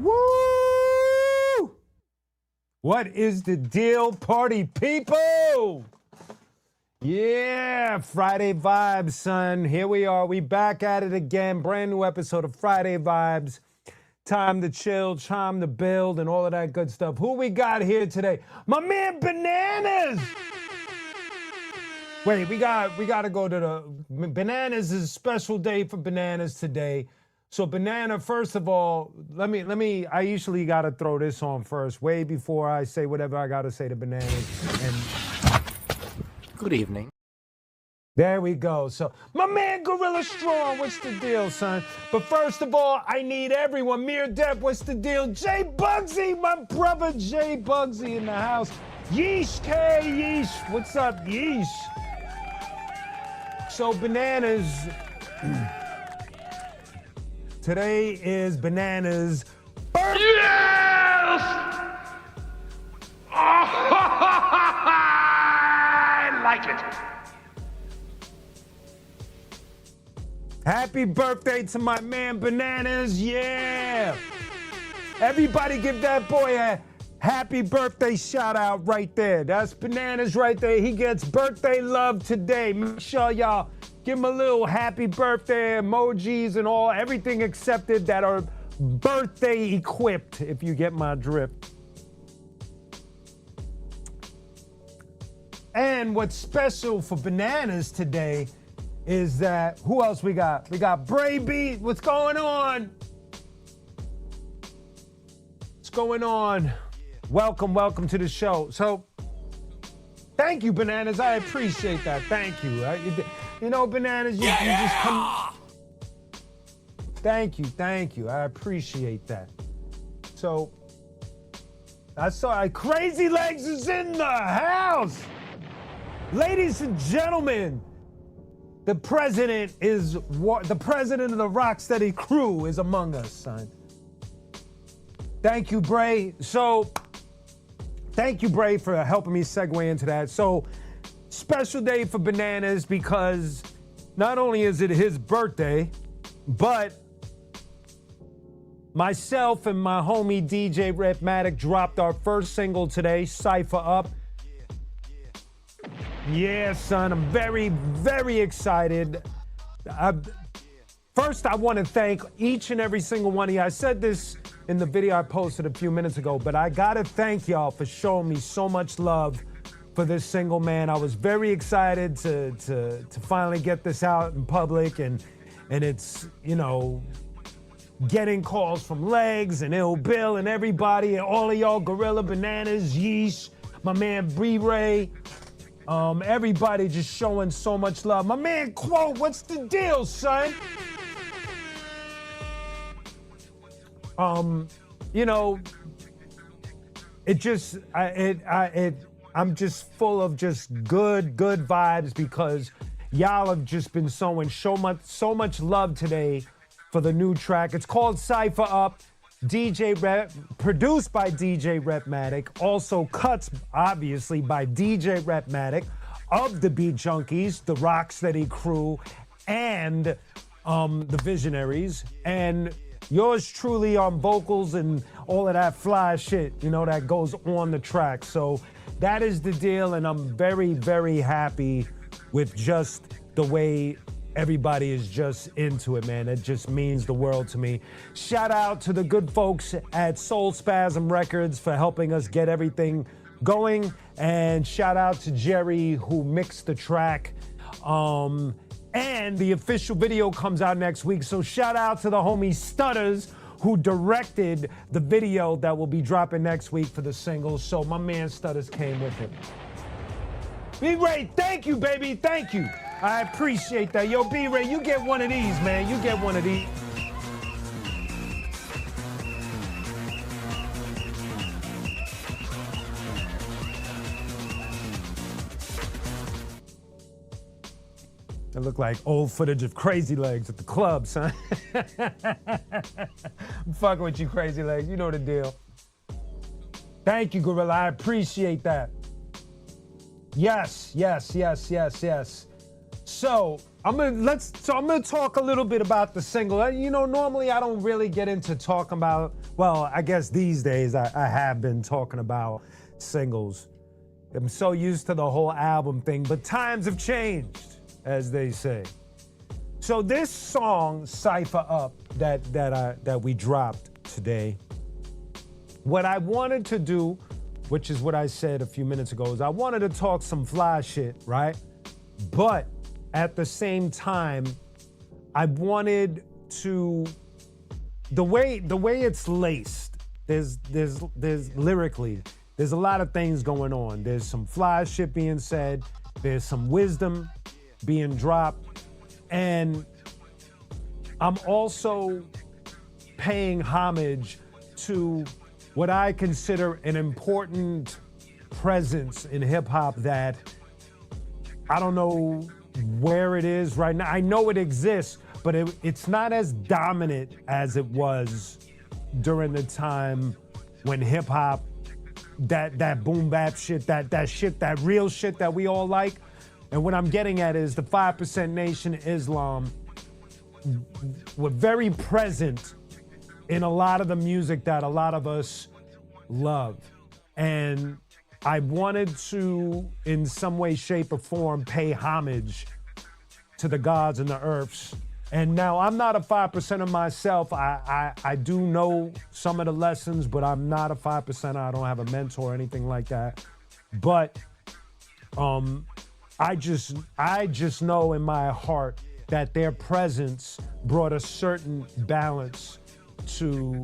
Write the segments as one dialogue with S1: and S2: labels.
S1: Woo! What is the deal, party people? Yeah, Friday Vibes, son. Here we are. We back at it again. Brand new episode of Friday Vibes. Time to chill, time to build, and all of that good stuff. Who we got here today? My man Bananas! Wait, we gotta go to the Bananas is a special day for Bananas today. So Banana, first of all, I usually gotta throw this on first, way before I say whatever I gotta say to Bananas. And
S2: good evening.
S1: There we go. So my man Gorilla Strong, what's the deal, son? But first of all, I need everyone. Mir Dep, what's the deal? Jay Bugsy, my brother Jay Bugsy in the house. Yeesh K, yeesh. What's up, yeesh? So Bananas, today is Bananas' birthday.
S3: Yes! I like it.
S1: Happy birthday to my man Bananas, yeah! Everybody give that boy a happy birthday shout out right there. That's Bananas right there. He gets birthday love today. Make sure y'all give him a little happy birthday emojis and all, everything accepted that are birthday equipped, if you get my drift. And what's special for Bananas today is that, who else we got? We got Bray Beat. What's going on? What's going on? Welcome to the show. So, thank you, Bananas. I appreciate that. Thank you. You know, Bananas, you just come. Thank you. I appreciate that. So, I saw Crazy Legs is in the house. Ladies and gentlemen, the president of the Rocksteady crew is among us, son. Thank you, Bray. So, thank you, Bray, for helping me segue into that. So, special day for Bananas because not only is it his birthday, but myself and my homie DJ Rhythmatic dropped our first single today, Cypher Up. Yeah, son, I'm very, very excited. First, I want to thank each and every single one of you. I said this in the video I posted a few minutes ago, but I got to thank y'all for showing me so much love for this single, man. I was very excited to finally get this out in public, and it's, you know, getting calls from Legs and Ill Bill and everybody, and all of y'all, Gorilla, Bananas, Yeesh, my man Bree-Ray. Everybody just showing so much love. My man Quote, what's the deal, son? You know, I'm just full of just good vibes because y'all have just been showing so much love today for the new track. It's called Cypher Up. Produced by DJ Rhythmatic, also cuts obviously by DJ Rhythmatic of the Beat Junkies, the Rocksteady crew, and the Visionaries, and yours truly on vocals and all of that fly shit, you know, that goes on the track. So that is the deal, and I'm very, very happy with just the way everybody is just into it, man. It just means the world to me. Shout out to the good folks at Soul Spasm Records for helping us get everything going. And shout out to Jerry who mixed the track. And the official video comes out next week. So shout out to the homie Stutters who directed the video that will be dropping next week for the single. So my man Stutters came with it. B-Ray, thank you, baby. Thank you. I appreciate that. Yo, B-Ray, you get one of these, man. You get one of these. It looked like old footage of Crazy Legs at the club, son. I'm fucking with you, Crazy Legs. You know the deal. Thank you, Gorilla. I appreciate that. Yes. So, I'm gonna talk a little bit about the single. You know, normally I don't really get into talking about. Well, I guess these days I have been talking about singles. I'm so used to the whole album thing, but times have changed, as they say. So this song, Cypher Up, that we dropped today, what I wanted to do, which is what I said a few minutes ago, is I wanted to talk some fly shit, right? But at the same time, I wanted to, the way it's laced, there's lyrically, there's a lot of things going on. There's some fly shit being said, there's some wisdom being dropped, and I'm also paying homage to what I consider an important presence in hip hop that I don't know where it is right now. I know it exists, but it's not as dominant as it was during the time when hip hop, that boom bap shit, that real shit that we all like. And what I'm getting at is the 5% Nation, Islam were very present in a lot of the music that a lot of us love. And I wanted to, in some way, shape, or form, pay homage to the gods and the earths. And now I'm not a 5%er myself. I do know some of the lessons, but I'm not a 5%er. I don't have a mentor or anything like that. But I just know in my heart that their presence brought a certain balance to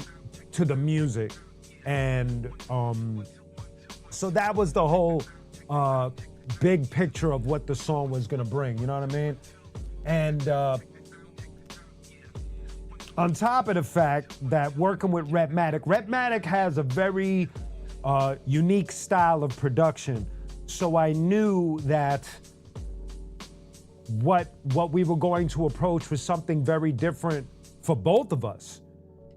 S1: the music. And so that was the whole big picture of what the song was gonna bring, you know what I mean? And on top of the fact that working with Rhapmatic has a very unique style of production. So I knew that what we were going to approach was something very different for both of us.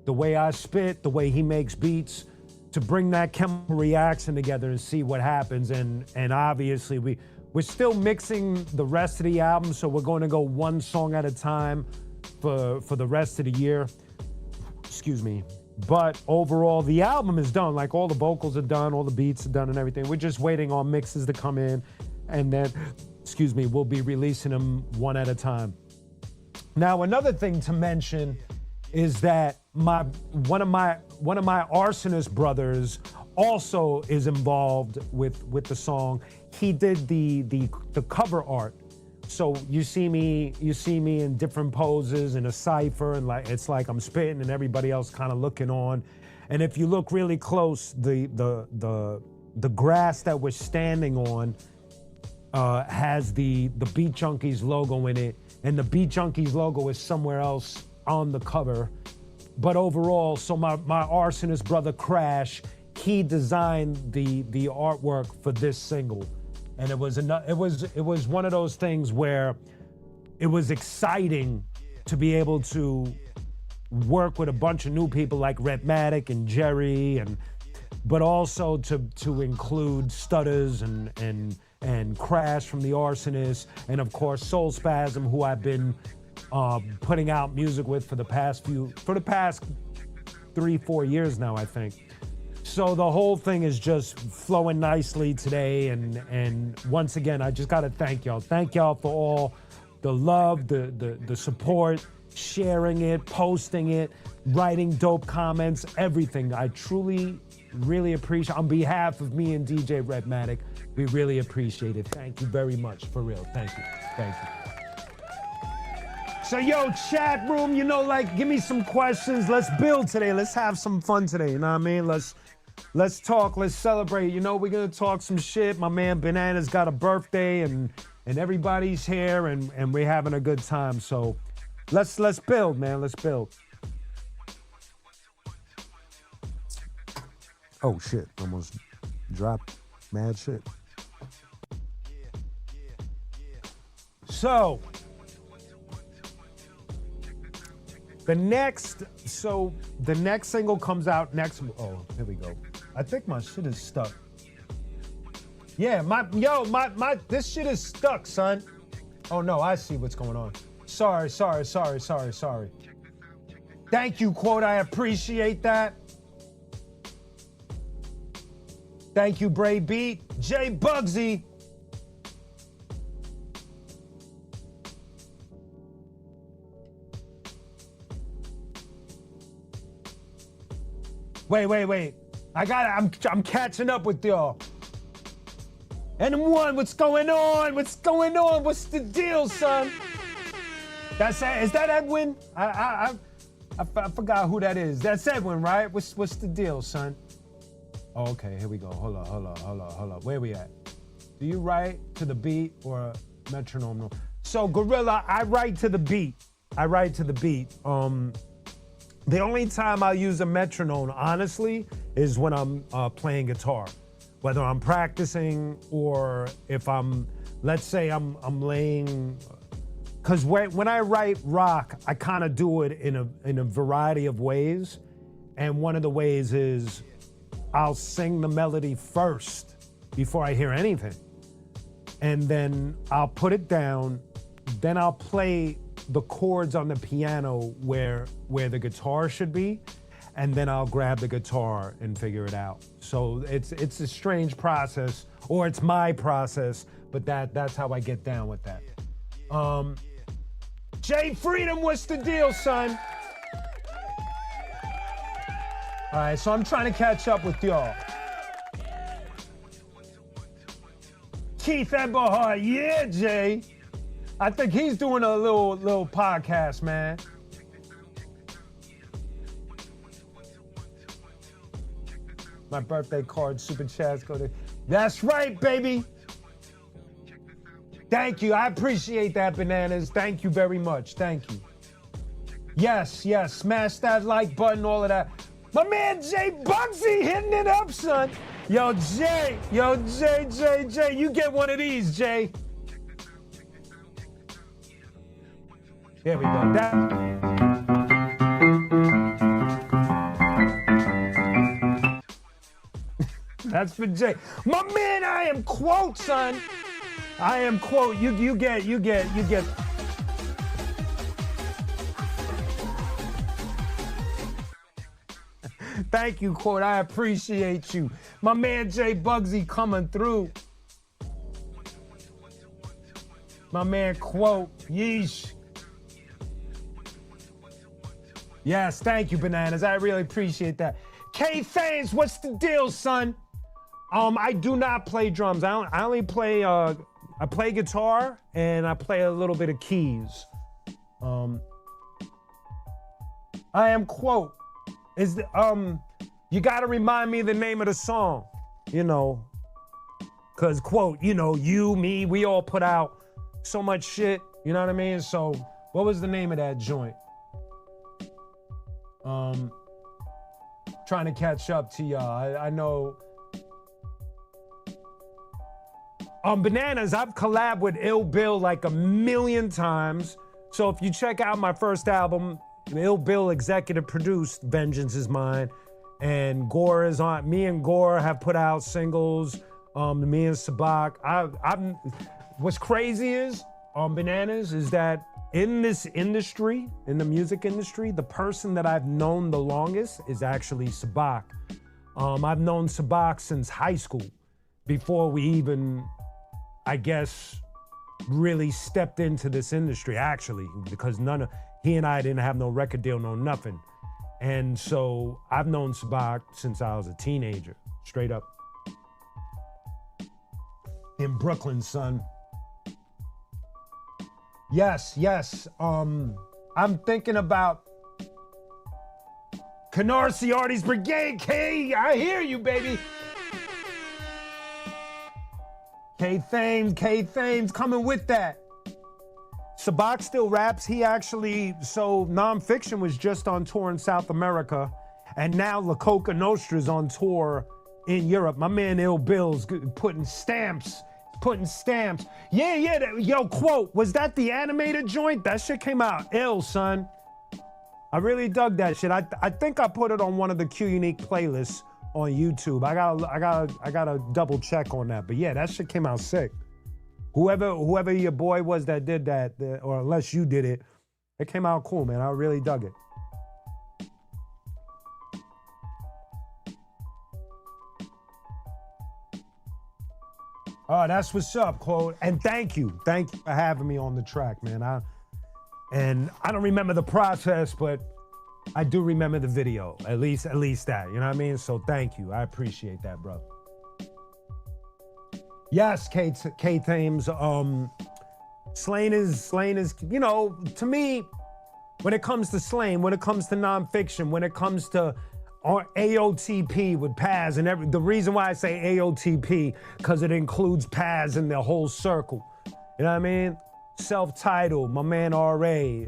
S1: The way I spit, the way he makes beats, to bring that chemical reaction together and see what happens. And obviously we're still mixing the rest of the album, so we're going to go one song at a time for the rest of the year. Excuse me. But overall, the album is done. Like, all the vocals are done, all the beats are done and everything. We're just waiting on mixes to come in, and then, we'll be releasing them one at a time. Now, another thing to mention is that one of my arsonist brothers also is involved with the song. He did the cover art. So you see me in different poses in a cypher, and it's like I'm spitting and everybody else kind of looking on. And if you look really close, the grass that we're standing on has the Beat Junkies logo in it, and the Beat Junkies logo is somewhere else on the cover. But overall, so my arsonist brother Crash, he designed the artwork for this single. And it was one of those things where it was exciting to be able to work with a bunch of new people like Rhapmatic and Jerry, but also to include Stutters and Crash from the Arsonist, and of course Soul Spasm, who I've been putting out music with for the past 3-4 years now, I think. So the whole thing is just flowing nicely today, and once again, I just gotta thank y'all. Thank y'all for all the love, the support, sharing it, posting it, writing dope comments, everything. I truly, really appreciate. On behalf of me and DJ Rhapmatic, we really appreciate it. Thank you very much, for real. Thank you. So yo, chat room, give me some questions. Let's build today. Let's have some fun today. You know what I mean? Let's talk. Let's celebrate. We're gonna talk some shit. My man Banana's got a birthday, and everybody's here, and we're having a good time. So let's build, man. Let's build. Oh shit! Almost dropped mad shit. So. The next single comes out next. Oh, here we go. I think my shit is stuck. Yeah, my this shit is stuck, son. Oh no, I see what's going on. Sorry. Thank you, quote. I appreciate that. Thank you, Bray Beat. Jay Bugsy. Wait. I'm catching up with y'all. And one, what's going on? What's the deal, son? Is that Edwin? I forgot who that is. That's Edwin, right? What's the deal, son? Oh, okay, here we go. Hold on. Where we at? Do you write to the beat or metronome? No. So Gorilla, I write to the beat. The only time I'll use a metronome, honestly, is when I'm playing guitar. Whether I'm practicing or if let's say I'm laying, because when I write rock, I kind of do it in a variety of ways. And one of the ways is I'll sing the melody first before I hear anything. And then I'll put it down, then I'll play the chords on the piano where the guitar should be, and then I'll grab the guitar and figure it out. So it's a strange process, or it's my process, but that's how I get down with that. Jay Freedom, what's the deal, son? All right, so I'm trying to catch up with y'all. Keith Eberhard, yeah, Jay. I think he's doing a little podcast, man. My birthday card, super chats go to. That's right, baby. Thank you. I appreciate that, Bananas. Thank you very much. Thank you. Yes. Smash that like button, all of that. My man Jay Bugsy hitting it up, son. Yo, Jay. Jay. You get one of these, Jay. There we go. That's for Jay. My man, I am quote, son. I am quote. You get. Thank you, quote. I appreciate you. My man Jay Bugsy coming through. My man quote. Yeesh. Yes, thank you, Bananas. I really appreciate that. K Thames, what's the deal, son? I do not play drums. I only play. I play guitar and I play a little bit of keys. I am quote. You got to remind me the name of the song, because quote, you, me, we all put out so much shit. You know what I mean? So, what was the name of that joint? Trying to catch up to y'all. I know. Bananas, I've collabed with Ill Bill like a million times. So if you check out my first album, Ill Bill executive produced Vengeance Is Mine, and Gore is on. Me and Gore have put out singles. Me and Sabak. What's crazy is Bananas is that in this industry, in the music industry, the person that I've known the longest is actually Sabak. I've known Sabak since high school, before we even, I guess, really stepped into this industry, actually, because he and I didn't have no record deal, no nothing. And so I've known Sabak since I was a teenager, straight up. In Brooklyn, son. Yes. I'm thinking about Canarsie Artie's Brigade. K, I hear you, baby. K Thames coming with that. Sabak still raps. He actually, so Nonfiction was just on tour in South America, and now La Coca Nostra's on tour in Europe. My man Ill Bill's putting stamps. Yeah, yo, quote, was that the animated joint? That shit came out ill, son. I really dug that shit. I think I put it on one of the qunique playlists on YouTube. I gotta double check on that. But yeah, that shit came out sick. Whoever your boy was that did that, or unless you did it, it came out cool, man. I really dug it. Oh, that's what's up, Claude. And thank you for having me on the track, man. I don't remember the process, but I do remember the video. At least that. You know what I mean? So thank you. I appreciate that, bro. Yes, K Thames. Slain is, you know, to me, when it comes to Slain, when it comes to nonfiction, when it comes to AOTP with Paz and the reason why I say AOTP, because it includes Paz in the whole circle. You know what I mean? Self-titled, my man RA.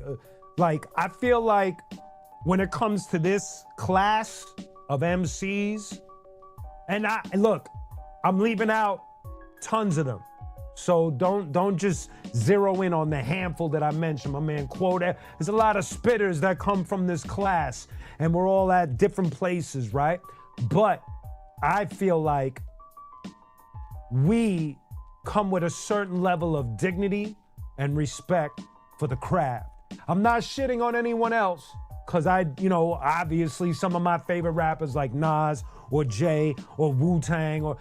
S1: Like, I feel like when it comes to this class of MCs, and look, I'm leaving out tons of them. So don't just zero in on the handful that I mentioned, my man Quote. There's a lot of spitters that come from this class, and we're all at different places, right? But I feel like we come with a certain level of dignity and respect for the craft. I'm not shitting on anyone else, because obviously some of my favorite rappers like Nas or Jay or Wu-Tang, we're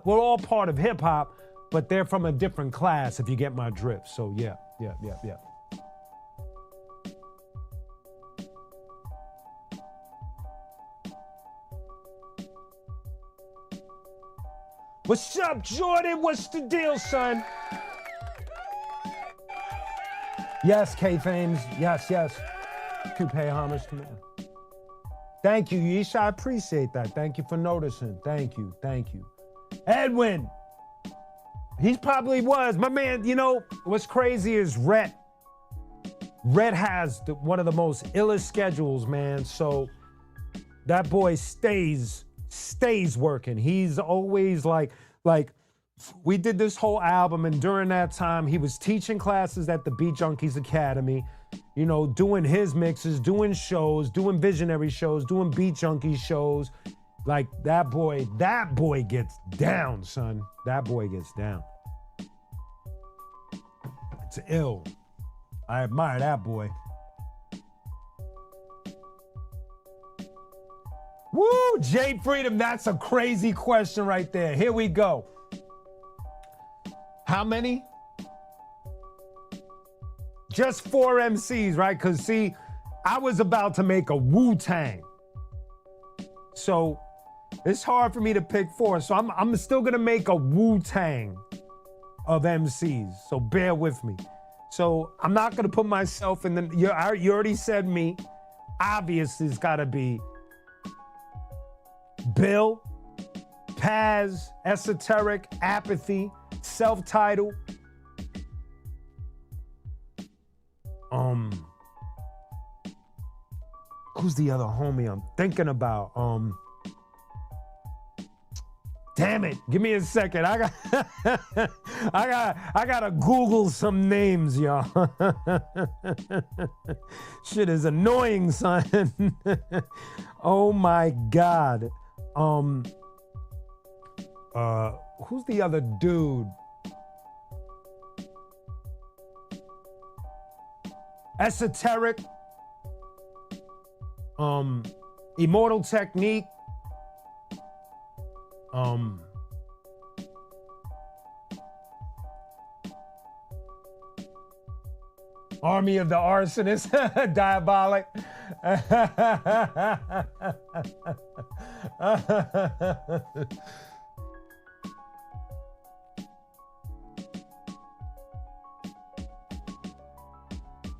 S1: all part of hip hop, but they're from a different class, if you get my drift. So yeah. What's up, Jordan? What's the deal, son? Yes, K-Fames. Yes. To pay homage to me. Thank you, Yeesh. I appreciate that. Thank you for noticing. Thank you. Edwin. He probably was. My man, you know, what's crazy is Rhett has one of the most illest schedules, man. So that boy stays working. He's always like we did this whole album, and during that time, he was teaching classes at the Beat Junkies Academy, you know, doing his mixes, doing shows, doing visionary shows, doing Beat Junkies shows. Like, that boy gets down, son. That boy gets down. It's ill. I admire that boy. Woo, Jay Freedom, that's a crazy question right there. Here we go. How many? Just 4 MCs, right? Because, see, I was about to make a Wu-Tang. So it's hard for me to pick 4. So I'm still going to make a Wu-Tang of MCs. So bear with me. So I'm not going to put myself in you already said me. Obviously, it's got to be Bill, Paz, Esoteric, Apathy, Self-Titled. Who's the other homie I'm thinking about? Damn it! Give me a second. I gotta Google some names, y'all. Shit is annoying, son. Oh my God. Who's the other dude? Esoteric. Immortal Technique. Army of the Arsonists. Diabolic.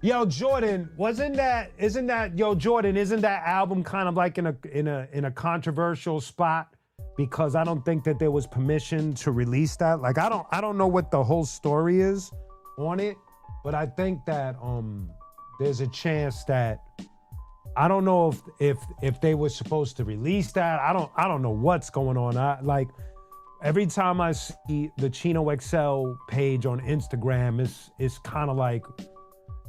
S1: Yo, Jordan, isn't that album kind of like in a controversial spot? Because I don't think that there was permission to release that. Like, I don't know what the whole story is on it, but I think that there's a chance that I don't know if they were supposed to release that. I don't know what's going on. Every time I see the Chino XL page on Instagram, it's kind of like,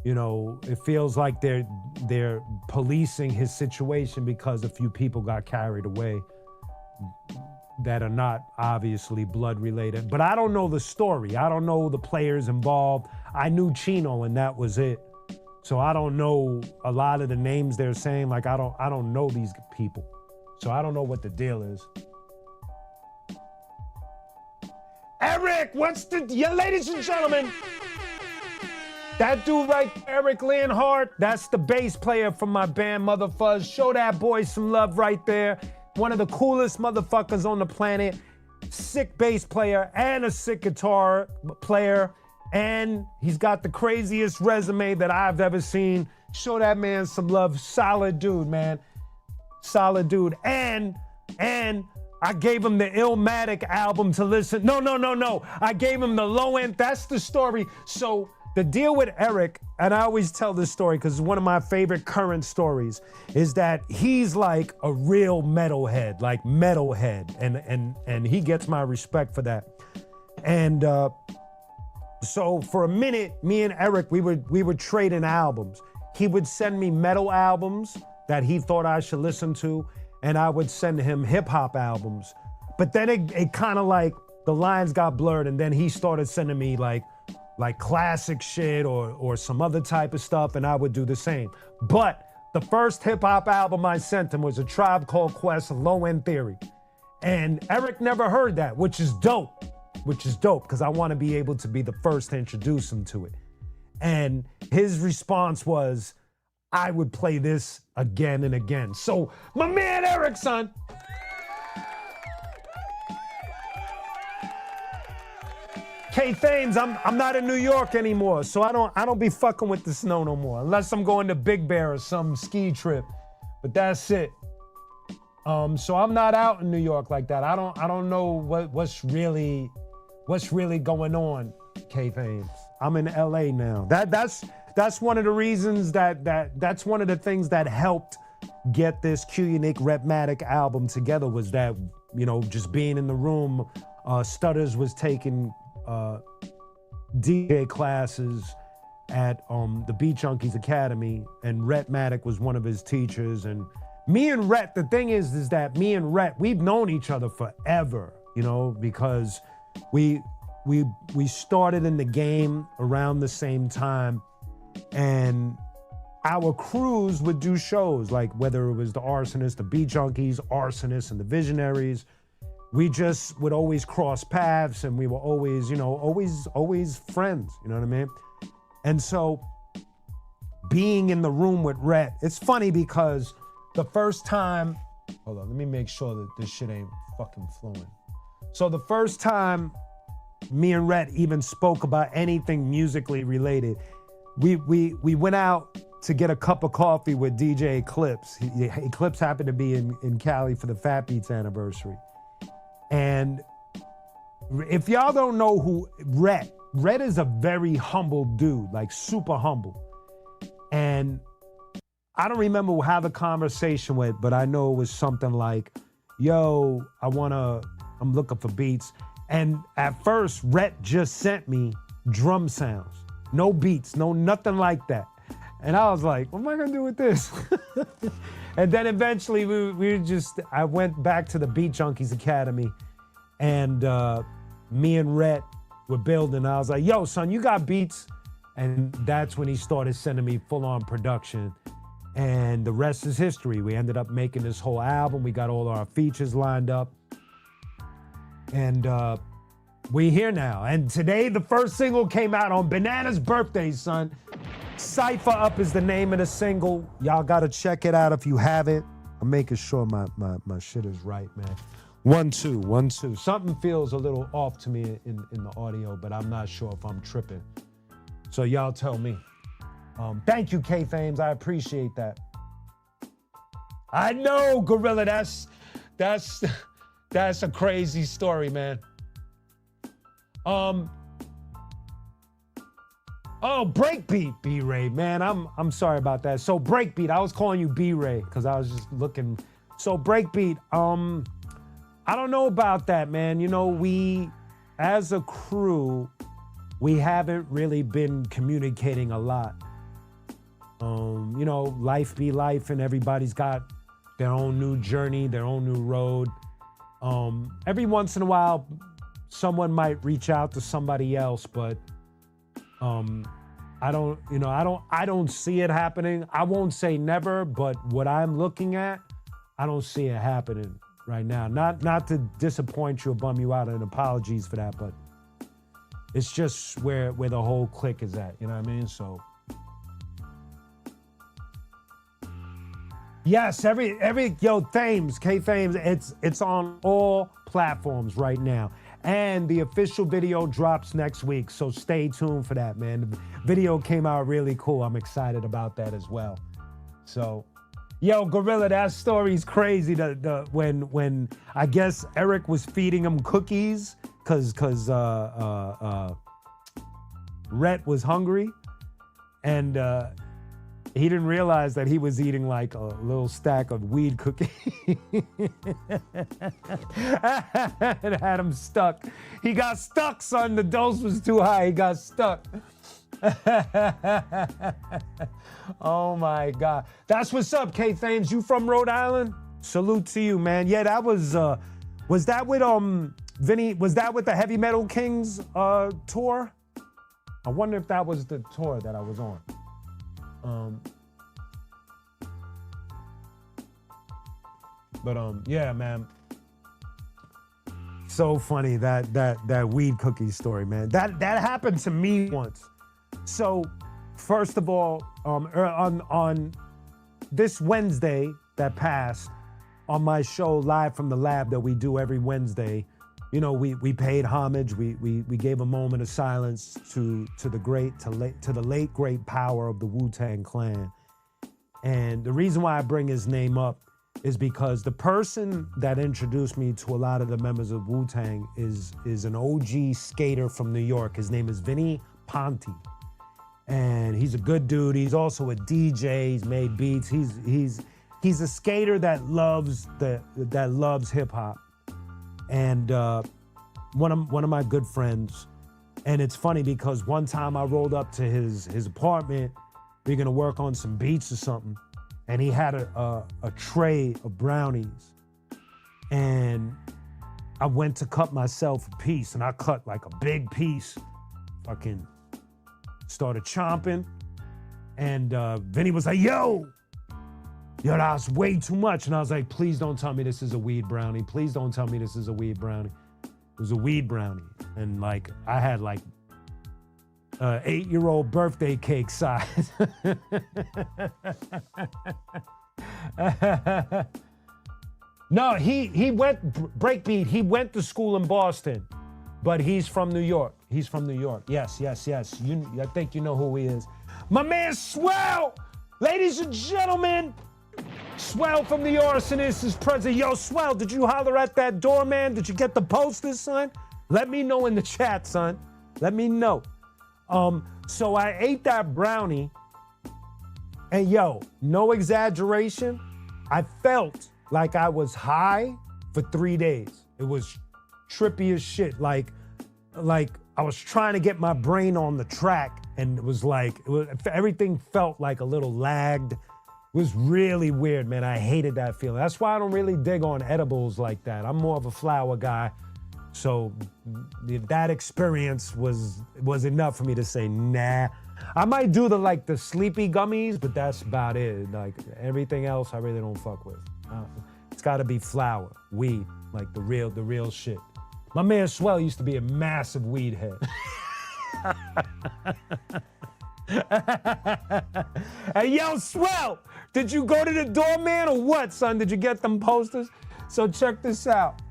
S1: you know, it feels like they're policing his situation because a few people got carried away. that are not obviously blood related. But I don't know the story. I don't know the players involved. I knew Chino and that was it. So I don't know a lot of the names they're saying. Like I don't know these people. So I don't know what the deal is. Eric, ladies and gentlemen, that dude right there, Eric Leonhardt, that's the bass player from my band Mother Fuzz. Show that boy some love right there. One of the coolest motherfuckers on the planet. Sick bass player and a sick guitar player. And he's got the craziest resume that I've ever seen. Show that man some love. Solid dude, man. Solid dude. And I gave him the Illmatic album to listen. No. I gave him the low end. That's the story. So the deal with Eric, and I always tell this story because it's one of my favorite current stories, is that he's like a real metalhead, and he gets my respect for that. And so for a minute, me and Eric, we would trade in albums. He would send me metal albums that he thought I should listen to, and I would send him hip hop albums. But then it kind of like the lines got blurred, and then he started sending me like classic shit or some other type of stuff, and I would do the same. But the first hip hop album I sent him was A Tribe Called Quest, Low End Theory. And Eric never heard that, which is dope, because I want to be able to be the first to introduce him to it. And his response was, I would play this again and again. So my man Eric, son. K Thames, I'm not in New York anymore, so I don't be fucking with the snow no more, unless I'm going to Big Bear or some ski trip. But that's it. So I'm not out in New York like that. I don't know what's really going on, K Thames. I'm in LA now. That's one of the reasons that's one of the things that helped get this qunique Repmatic album together, was that, you know, just being in the room. Stutters was taking DJ classes at the Beat Junkies Academy, and Repmatic was one of his teachers. And me and Rhett, the thing is that me and Rhett, we've known each other forever, you know, because we started in the game around the same time, and our crews would do shows, like whether it was the Arsonists, the Beat Junkies, Arsonists, and the Visionaries. We just would always cross paths, and we were always, you know, always friends, you know what I mean? And so being in the room with Rhett, it's funny because the first time, hold on, let me make sure that this shit ain't fucking flowing. So the first time me and Rhett even spoke about anything musically related, we went out to get a cup of coffee with DJ Eclipse. Eclipse happened to be in Cali for the Fat Beats anniversary. And if y'all don't know who Rhett is a very humble dude, like super humble. And I don't remember how the conversation went, but I know it was something like, yo, I'm looking for beats. And at first, Rhett just sent me drum sounds. No beats, no nothing like that. And I was like, what am I gonna do with this? And then eventually I went back to the Beat Junkies Academy, and me and Rhett were building. I was like, yo, son, you got beats? And that's when he started sending me full-on production. And the rest is history. We ended up making this whole album. We got all our features lined up. And we're here now. And today, the first single came out on Banana's birthday, son. Cypher Up is the name of the single. Y'all gotta check it out if you haven't. I'm making sure my shit is right, man. 1 2 1 2. Something feels a little off to me in the audio, but I'm not sure if I'm tripping. So y'all tell me. Thank you, K Thames. I appreciate that. I know, Gorilla. That's a crazy story, man. Oh, Breakbeat, B-Ray, man. I'm sorry about that. So Breakbeat, I was calling you B-Ray because I was just looking. So Breakbeat, I don't know about that, man. You know, we, as a crew, we haven't really been communicating a lot. You know, life be life, and everybody's got their own new journey, their own new road. Every once in a while, someone might reach out to somebody else, but I don't see it happening. I won't say never, but what I'm looking at, I don't see it happening right now. Not to disappoint you or bum you out, and apologies for that, but it's just where the whole clique is at, you know what I mean? So yes, Thames, K Thames, it's on all platforms right now. And the official video drops next week, so stay tuned for that, man. The video came out really cool. I'm excited about that as well. So, yo, Gorilla, that story's crazy. When I guess Eric was feeding him cookies because Rhett was hungry, and he didn't realize that he was eating like a little stack of weed cookies. It had him stuck. He got stuck, son. The dose was too high. He got stuck. Oh my God. That's what's up, K Thames. You from Rhode Island? Salute to you, man. Yeah, that was that with Vinny? Was that with the Heavy Metal Kings tour? I wonder if that was the tour that I was on. Yeah, man. So funny that weed cookie story, man. That happened to me once. So, first of all, on this Wednesday that passed, on my show Live from the Lab that we do every Wednesday, you know, we paid homage. We gave a moment of silence to the late great power of the Wu-Tang Clan. And the reason why I bring his name up is because the person that introduced me to a lot of the members of Wu-Tang is an OG skater from New York. His name is Vinny Ponte. And he's a good dude. He's also a DJ. He's made beats. He's a skater that loves hip hop. And one of my good friends. And it's funny because one time I rolled up to his apartment. We were gonna work on some beats or something, and he had a tray of brownies. And I went to cut myself a piece, and I cut like a big piece. Fucking started chomping, and Vinny was like, yo, that's way too much. And I was like, please don't tell me this is a weed brownie. Please don't tell me this is a weed brownie. It was a weed brownie. And like, I had like 8-year-old birthday cake size. No, he went, breakbeat, he went to school in Boston, but he's from New York. He's from New York. Yes. I think you know who he is. My man Swell! Ladies and gentlemen, Swell from the Arsonist is present. Yo, Swell, did you holler at that doorman? Did you get the posters, son? Let me know in the chat, son. Let me know. So I ate that brownie, and yo, no exaggeration, I felt like I was high for 3 days. It was trippy as shit. Like I was trying to get my brain on the track, and it was like, everything felt like a little lagged. It was really weird, man. I hated that feeling. That's why I don't really dig on edibles like that. I'm more of a flower guy. So that experience was enough for me to say, nah. I might do the sleepy gummies, but that's about it. Like everything else, I really don't fuck with. It's got to be flower, weed, like the real shit. My man Swell used to be a massive weed head. Hey, yo, Swell, did you go to the doorman or what, son? Did you get them posters? So check this out.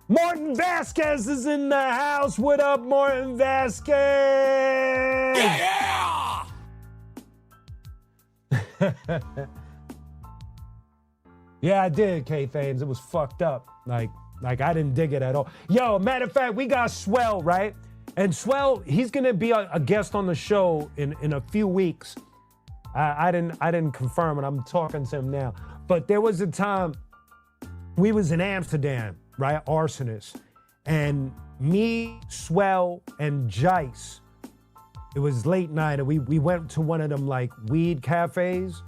S1: Martin Vasquez is in the house. What up, Martin Vasquez? Yeah! Yeah, I did, K-Thames. It was fucked up. Like I didn't dig it at all. Yo, matter of fact, we got Swell, right? And Swell, he's gonna be a guest on the show in a few weeks. I didn't confirm it. I'm talking to him now. But there was a time we was in Amsterdam, right? Arsonist. And me, Swell, and Jice, it was late night, and we went to one of them like weed cafes,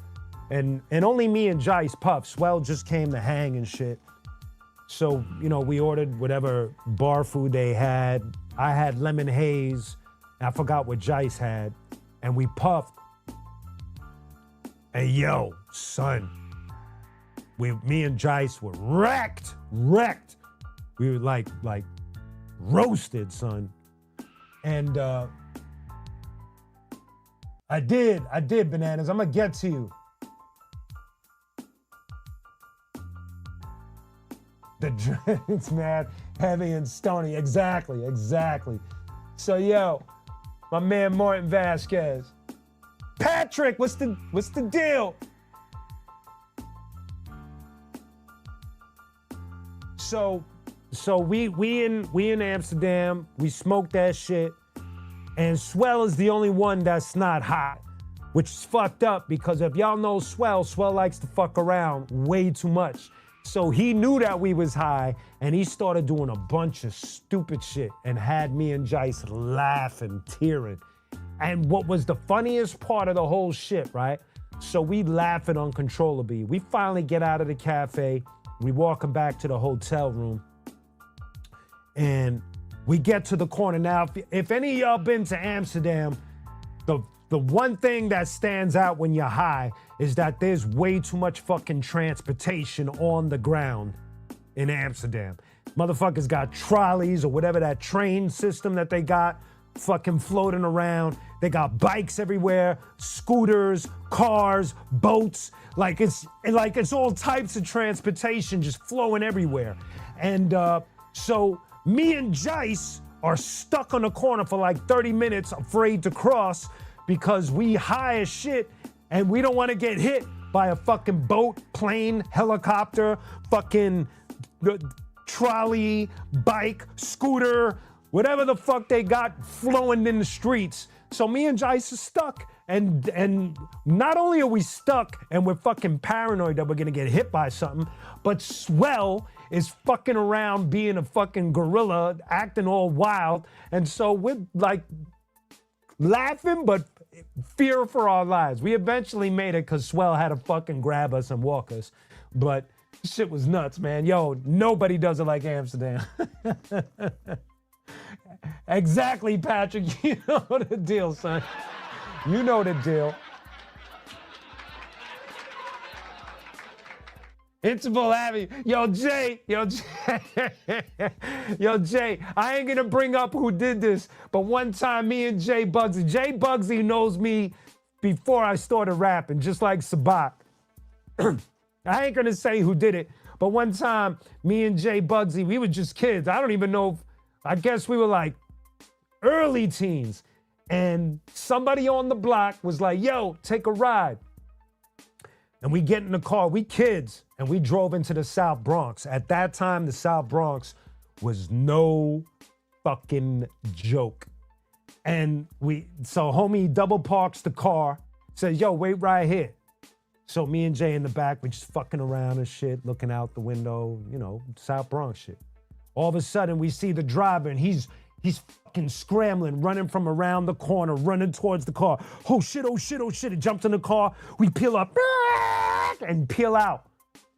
S1: and only me and Jice Puff. Swell just came to hang and shit. So, you know, we ordered whatever bar food they had. I had lemon haze. I forgot what Jice had. And we puffed. And yo, son, me and Jice were wrecked. We were like roasted, son. And I did, Bananas. I'm gonna get to you. The drinks, man, heavy and stony. Exactly. So, yo, my man Martin Vasquez. Patrick, what's the deal? So we in Amsterdam. We smoked that shit, and Swell is the only one that's not hot, which is fucked up because if y'all know Swell likes to fuck around way too much. So he knew that we was high, and he started doing a bunch of stupid shit and had me and Jice laughing, tearing. And what was the funniest part of the whole shit, right? So we laughing uncontrollably. We finally get out of the cafe. We walking back to the hotel room. And we get to the corner. Now, if any of y'all been to Amsterdam, the one thing that stands out when you're high is that there's way too much fucking transportation on the ground in Amsterdam. Motherfuckers got trolleys or whatever that train system that they got fucking floating around. They got bikes everywhere, scooters, cars, boats. Like it's all types of transportation just flowing everywhere. And so me and Jice are stuck on the corner for like 30 minutes, afraid to cross because we high as shit and we don't want to get hit by a fucking boat, plane, helicopter, fucking trolley, bike, scooter, whatever the fuck they got flowing in the streets. So me and Jice are stuck. And not only are we stuck and we're fucking paranoid that we're gonna get hit by something, but Swell is fucking around being a fucking gorilla, acting all wild. And so we're like laughing, but fear for our lives. We eventually made it because Swell had to fucking grab us and walk us. But shit was nuts, man. Yo, nobody does it like Amsterdam. Exactly, Patrick. You know the deal, son. You know the deal. Interval Abbey. Yo, Jay, I ain't gonna bring up who did this, but one time me and Jay Bugsy knows me before I started rapping, just like Sabat. I ain't gonna say who did it, but one time me and Jay Bugsy, we were just kids. I don't even know, I guess we were like early teens. And somebody on the block was like, yo, take a ride. And we get in the car, we kids, and we drove into the South Bronx. At that time, the South Bronx was no fucking joke. And so homie double parks the car, says, yo, wait right here. So me and Jay in the back, we just fucking around and shit, looking out the window, you know, South Bronx shit. All of a sudden, we see the driver, and he's fucking scrambling, running from around the corner, running towards the car. Oh shit. He jumps in the car. We peel up and peel out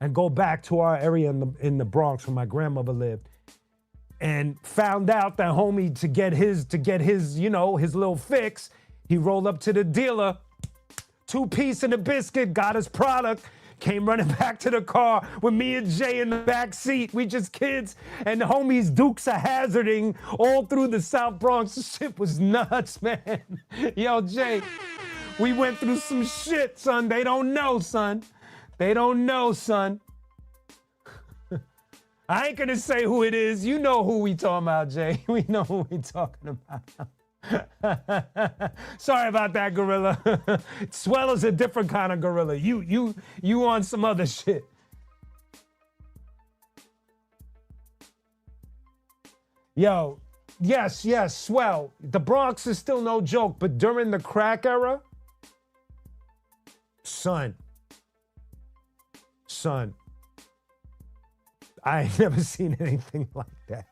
S1: and go back to our area in the Bronx where my grandmother lived. And found out that homie to get his, you know, his little fix, he rolled up to the dealer, 2 piece and a biscuit, got his product, came running back to the car with me and Jay in the back seat. We just kids, and the homies Dukes are hazarding all through the South Bronx. This shit was nuts, man. Yo, Jay, we went through some shit, son. They don't know, son. They don't know, son. I ain't gonna say who it is. You know who we talking about, Jay. We know who we talking about. Sorry about that, gorilla. Swell is a different kind of gorilla. You on some other shit. Yo, yes, Swell. The Bronx is still no joke, but during the crack era, son, I ain't never seen anything like that.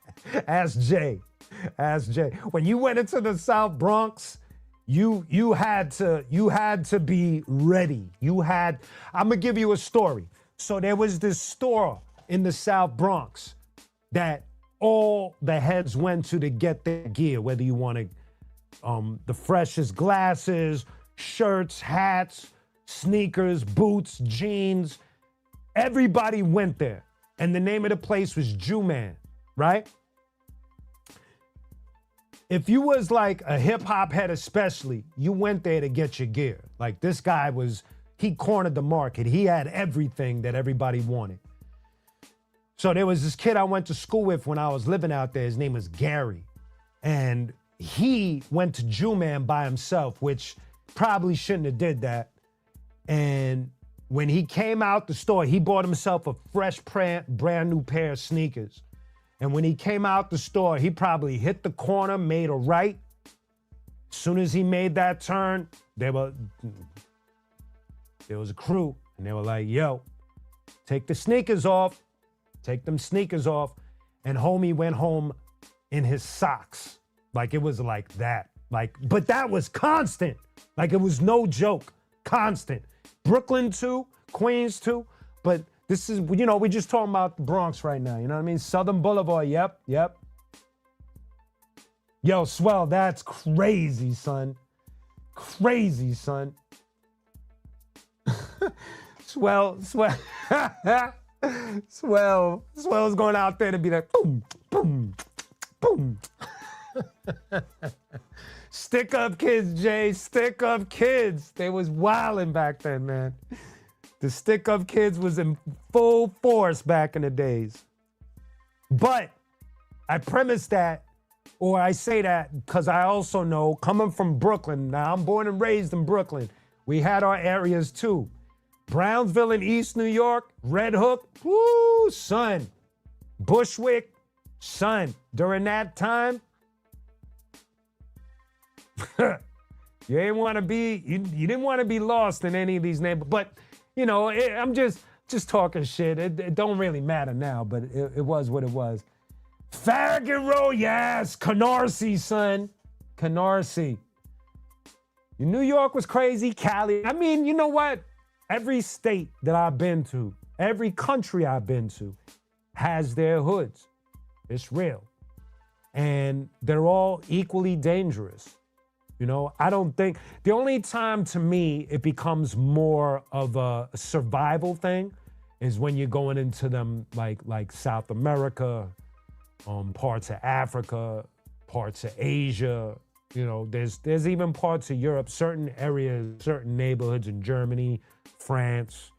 S1: Ask Jay. When you went into the South Bronx, you had to be ready. I'm gonna give you a story. So there was this store in the South Bronx that all the heads went to get their gear, whether you wanted the freshest glasses, shirts, hats, sneakers, boots, jeans. Everybody went there. And the name of the place was Jew Man, right? If you was like a hip hop head especially, you went there to get your gear. Like this guy he cornered the market. He had everything that everybody wanted. So there was this kid I went to school with when I was living out there. His name was Gary. And he went to Jew Man by himself, which probably shouldn't have did that. And when he came out the store, he bought himself a fresh brand new pair of sneakers. And when he came out the store, he probably hit the corner, made a right. As soon as he made that turn, there was a crew, and they were like, yo, take the sneakers off. Take them sneakers off. And homie went home in his socks. Like it was like that. But that was constant. Like it was no joke. Constant. Brooklyn too, Queens too. But this is, we just talking about the Bronx right now. You know what I mean? Southern Boulevard. Yep. Yo, Swell, that's crazy, son. Crazy, son. Swell's going out there to be like, boom, boom, boom. Stick up kids, Jay. Stick up kids. They was wilding back then, man. The stick up kids was in full force back in the days. But I premise that, or I say that because I also know, coming from Brooklyn, now I'm born and raised in Brooklyn, we had our areas too. Brownsville in East New York, Red Hook, woo, son. Bushwick, son. During that time, you didn't want to be lost in any of these neighborhoods. But, I'm just talking shit. It don't really matter now, but it was what it was. Farragut Road, yes. Canarsie, son. Canarsie. New York was crazy. Cali. I mean, you know what? Every state that I've been to, every country I've been to, has their hoods. It's real. And they're all equally dangerous. I don't think, the only time to me it becomes more of a survival thing is when you're going into them like South America, parts of Africa, parts of Asia. There's even parts of Europe, certain areas, certain neighborhoods in Germany, France,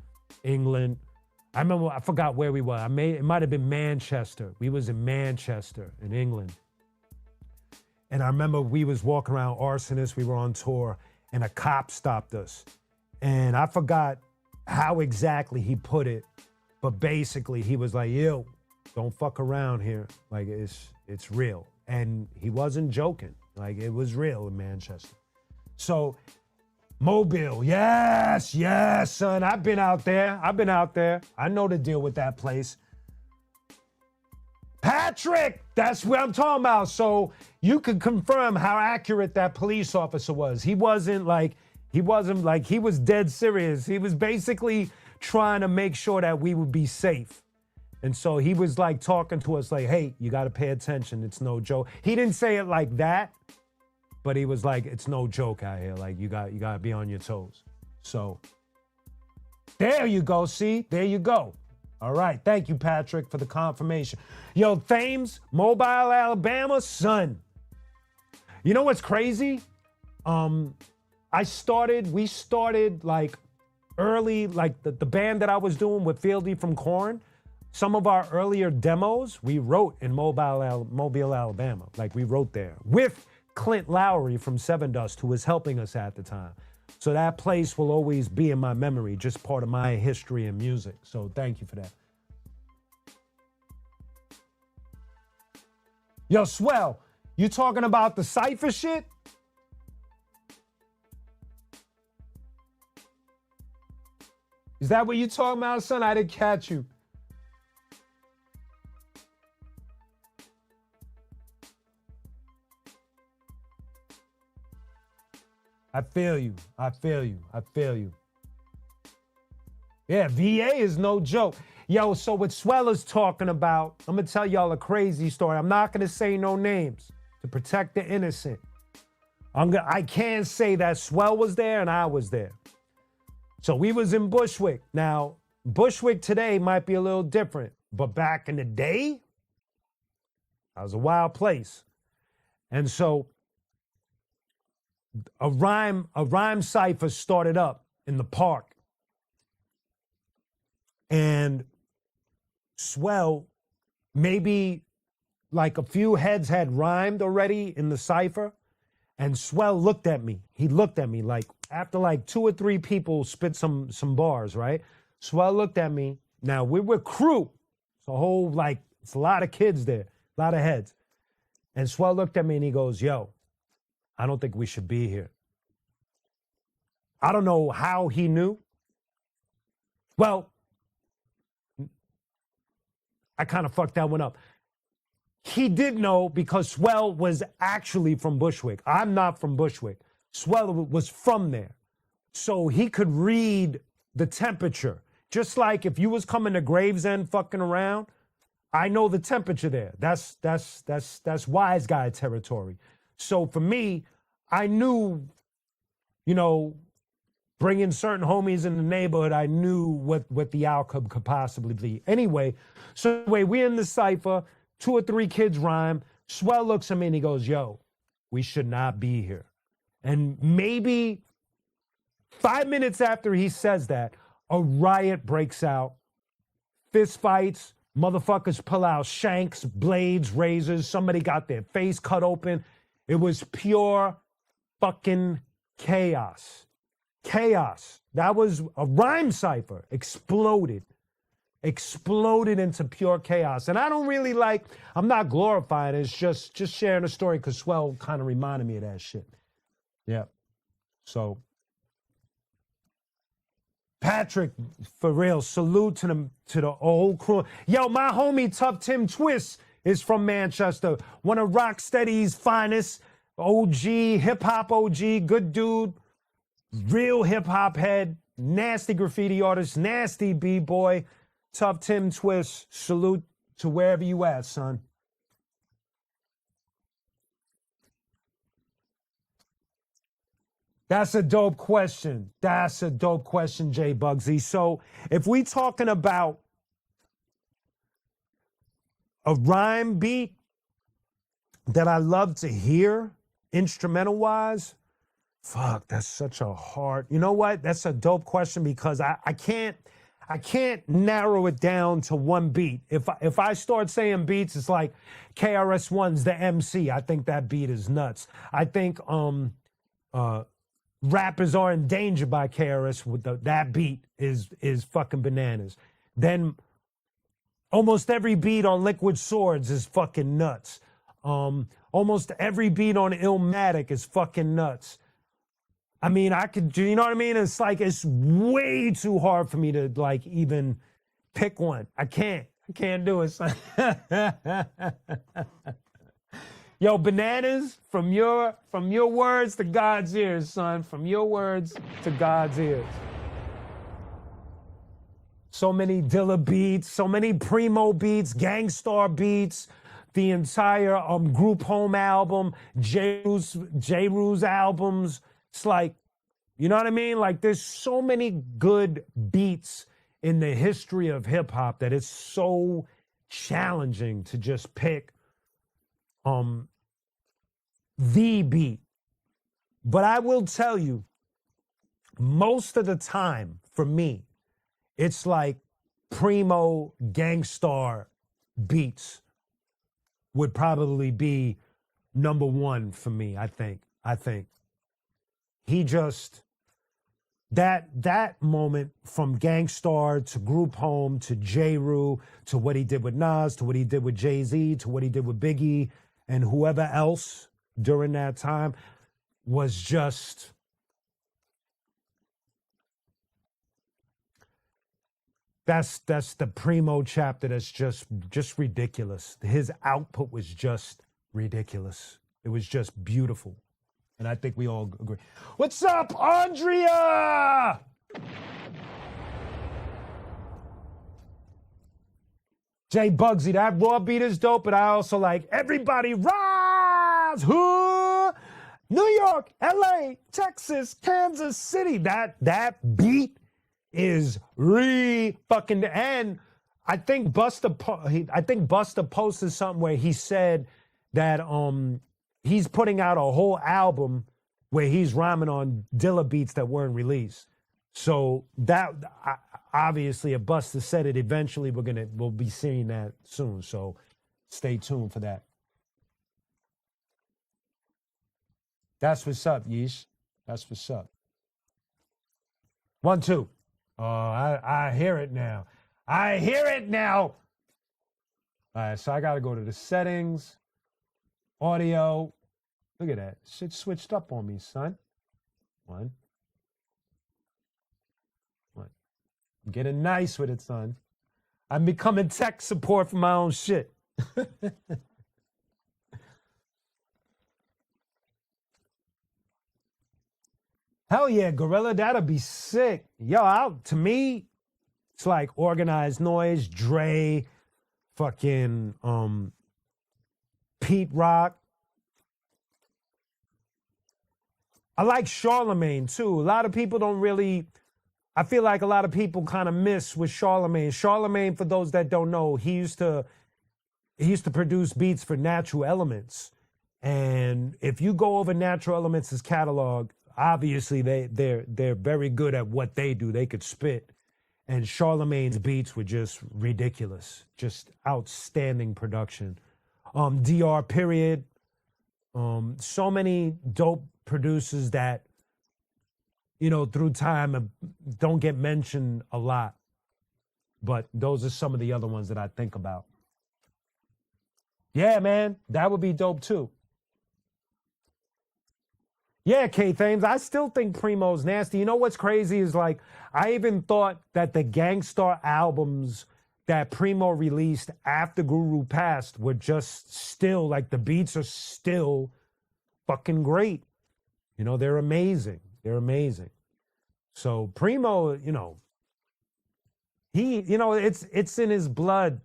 S1: England. I forgot where we were. It might have been Manchester. We was in Manchester in England. And I remember we was walking around Arsonist. We were on tour, and a cop stopped us. And I forgot how exactly he put it, but basically he was like, yo, don't fuck around here. Like, it's real. And he wasn't joking. Like, it was real in Manchester. So, Mobile, yes, son. I've been out there. I know the deal with that place. Patrick, that's what I'm talking about. So you can confirm how accurate that police officer was. He was dead serious. He was basically trying to make sure that we would be safe. And so he was like talking to us like, hey, you got to pay attention. It's no joke. He didn't say it like that, but he was like, it's no joke out here. Like, you got to be on your toes. So there you go. See, there you go. All right. Thank you, Patrick, for the confirmation. Yo, Thames, Mobile, Alabama, son. You know what's crazy? We started like early, like the band that I was doing with Fieldy from Korn. Some of our earlier demos, we wrote in Mobile, Alabama. Like, we wrote there with Clint Lowry from Seven Dust, who was helping us at the time. So that place will always be in my memory, just part of my history and music. So thank you for that. Yo, Swell, you talking about the Cypher shit? Is that what you talking about, son? I didn't catch you. I feel you. Yeah, VA is no joke. Yo, so what Swell is talking about, I'm gonna tell y'all a crazy story. I'm not gonna say no names to protect the innocent. I can't say that Swell was there and I was there. So we was in Bushwick. Now, Bushwick today might be a little different, but back in the day, that was a wild place. And so a rhyme cipher started up in the park. And Swell, maybe like a few heads had rhymed already in the cipher. And Swell looked at me. He looked at me like after like 2 or 3 people spit some bars, right? Swell looked at me. Now we were crew. It's a whole it's a lot of kids there, a lot of heads. And Swell looked at me and he goes, yo, I don't think we should be here. I don't know how he knew. Well, I kind of fucked that one up. He did know because Swell was actually from Bushwick. I'm not from Bushwick. Swell was from there. So he could read the temperature. Just like if you was coming to Gravesend fucking around, I know the temperature there. That's wise guy territory. So for me, I knew, bringing certain homies in the neighborhood, I knew what the outcome could possibly be. Anyway, so we in the cipher, 2 or 3 kids rhyme. Swell looks at me and he goes, yo, we should not be here. And maybe 5 minutes after he says that, a riot breaks out. Fist fights, motherfuckers pull out shanks, blades, razors. Somebody got their face cut open. It was pure fucking chaos. Chaos. That was a rhyme cipher. Exploded into pure chaos. And I don't really I'm not glorifying it. It's just sharing a story because Swell kind of reminded me of that shit. Yeah. So, Patrick, for real, salute to the old crew. Yo, my homie Tough Tim Twist is from Manchester. One of Rocksteady's finest. OG, hip-hop OG, good dude. Real hip-hop head. Nasty graffiti artist. Nasty B-boy. Tough Tim Twist, salute to wherever you at, son. That's a dope question. That's a dope question, J Bugsy. So if we talking about a rhyme beat that I love to hear, instrumental-wise, fuck, that's such a hard... You know what? That's a dope question because I can't narrow it down to one beat. If I start saying beats, it's like KRS-One's the MC. I think that beat is nuts. I think Rappers Are Endangered by KRS with that beat is fucking bananas. Then almost every beat on Liquid Swords is fucking nuts. Almost every beat on Illmatic is fucking nuts. I mean, I could, you know what I mean? It's it's way too hard for me to even pick one. I can't do it, son. Yo, Bananas, from your words to God's ears, son. From your words to God's ears. So many Dilla beats, so many Primo beats, Gangstar beats, the entire Group Home album, J. Rue's albums. It's you know what I mean? There's so many good beats in the history of hip hop that it's so challenging to just pick the beat. But I will tell you, most of the time for me, it's Primo Gangstar beats would probably be number one for me, I think. He just, that moment from Gangstar to Group Home to J. Rue to what he did with Nas to what he did with Jay-Z to what he did with Biggie and whoever else during that time was just, that's the Primo chapter that's just ridiculous. His output was just ridiculous. It was just beautiful. And I think we all agree. What's up, Andrea? Jay Bugsy, that raw beat is dope, but I also like Everybody Rise, huh? New York, LA, Texas, Kansas City. That beat is fucking, and I think Busta posted something where he said that he's putting out a whole album where he's rhyming on Dilla beats that weren't released. So that obviously, if Busta said it, eventually we'll be seeing that soon. So stay tuned for that. That's what's up, Yeesh. That's what's up. 1, 2. Oh, I hear it now. I hear it now. All right, so I got to go to the settings, audio. Look at that. Shit switched up on me, son. 1. I'm getting nice with it, son. I'm becoming tech support for my own shit. Hell yeah, Gorilla, that'll be sick. Yo, to me, it's like Organized Noise, Dre, fucking Pete Rock. I like Charlemagne too. A lot of people don't really, I feel like a lot of people kind of miss with Charlemagne. Charlemagne, for those that don't know, he used to produce beats for Natural Elements. And if you go over Natural Elements' catalog, obviously they're very good at what they do. They could spit. And Charlemagne's beats were just ridiculous. Just outstanding production. DR period. So many dope producers that, you know, through time don't get mentioned a lot. But those are some of the other ones that I think about. Yeah, man, that would be dope too. Yeah, K-Thames, I still think Primo's nasty. You know what's crazy is, like, I even thought that the Gangstar albums that Primo released after Guru passed were just still, like, the beats are still fucking great. You know, they're amazing. They're amazing. So Primo, you know, it's in his blood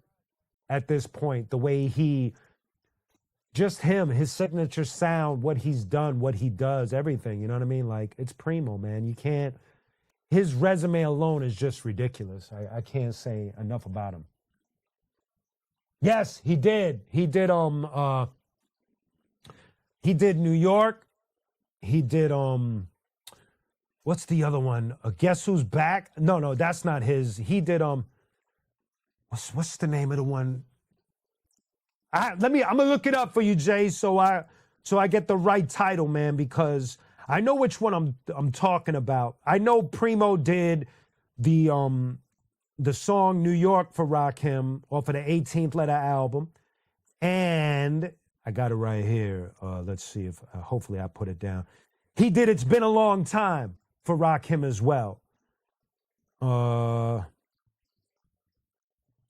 S1: at this point, the way just him, his signature sound, what he's done, what he does, everything, you know what I mean? Like, it's Primo, man. You can't, his resume alone is just ridiculous. I can't say enough about him. Yes, he did. He did New York. He did what's the other one? Guess Who's Back? No, that's not his. He did what's the name of the one? I'm gonna look it up for you, Jay, so I get the right title, man, because I know which one I'm talking about. I know Primo did the song New York for Rakim off of the 18th Letter album, and I got it right here. Let's see if hopefully I put it down. He did It's Been a Long Time for Rakim as well.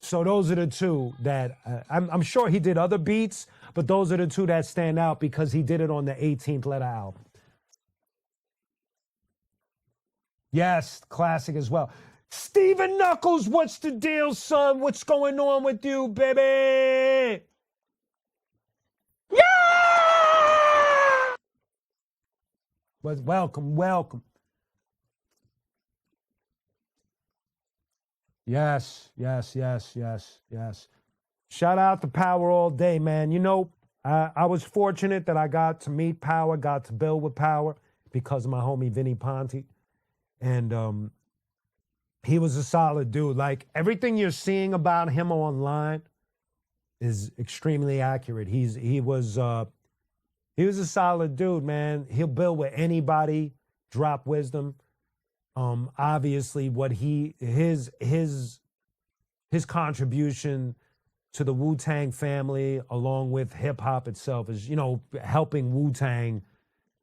S1: So those are the two that I'm sure he did other beats, but those are the two that stand out because he did it on the 18th Letter album. Yes, classic as well. Steven Knuckles, what's the deal, son? What's going on with you, baby? Yeah! Well, welcome. Yes. Shout out to Power all day, man. You know, I was fortunate that I got to meet Power, got to build with Power because of my homie Vinny Ponte. And he was a solid dude. Like, everything you're seeing about him online is extremely accurate. He was a solid dude, man. He'll build with anybody, drop wisdom. Obviously what his contribution to the Wu-Tang family, along with hip hop itself, is, you know, helping Wu-Tang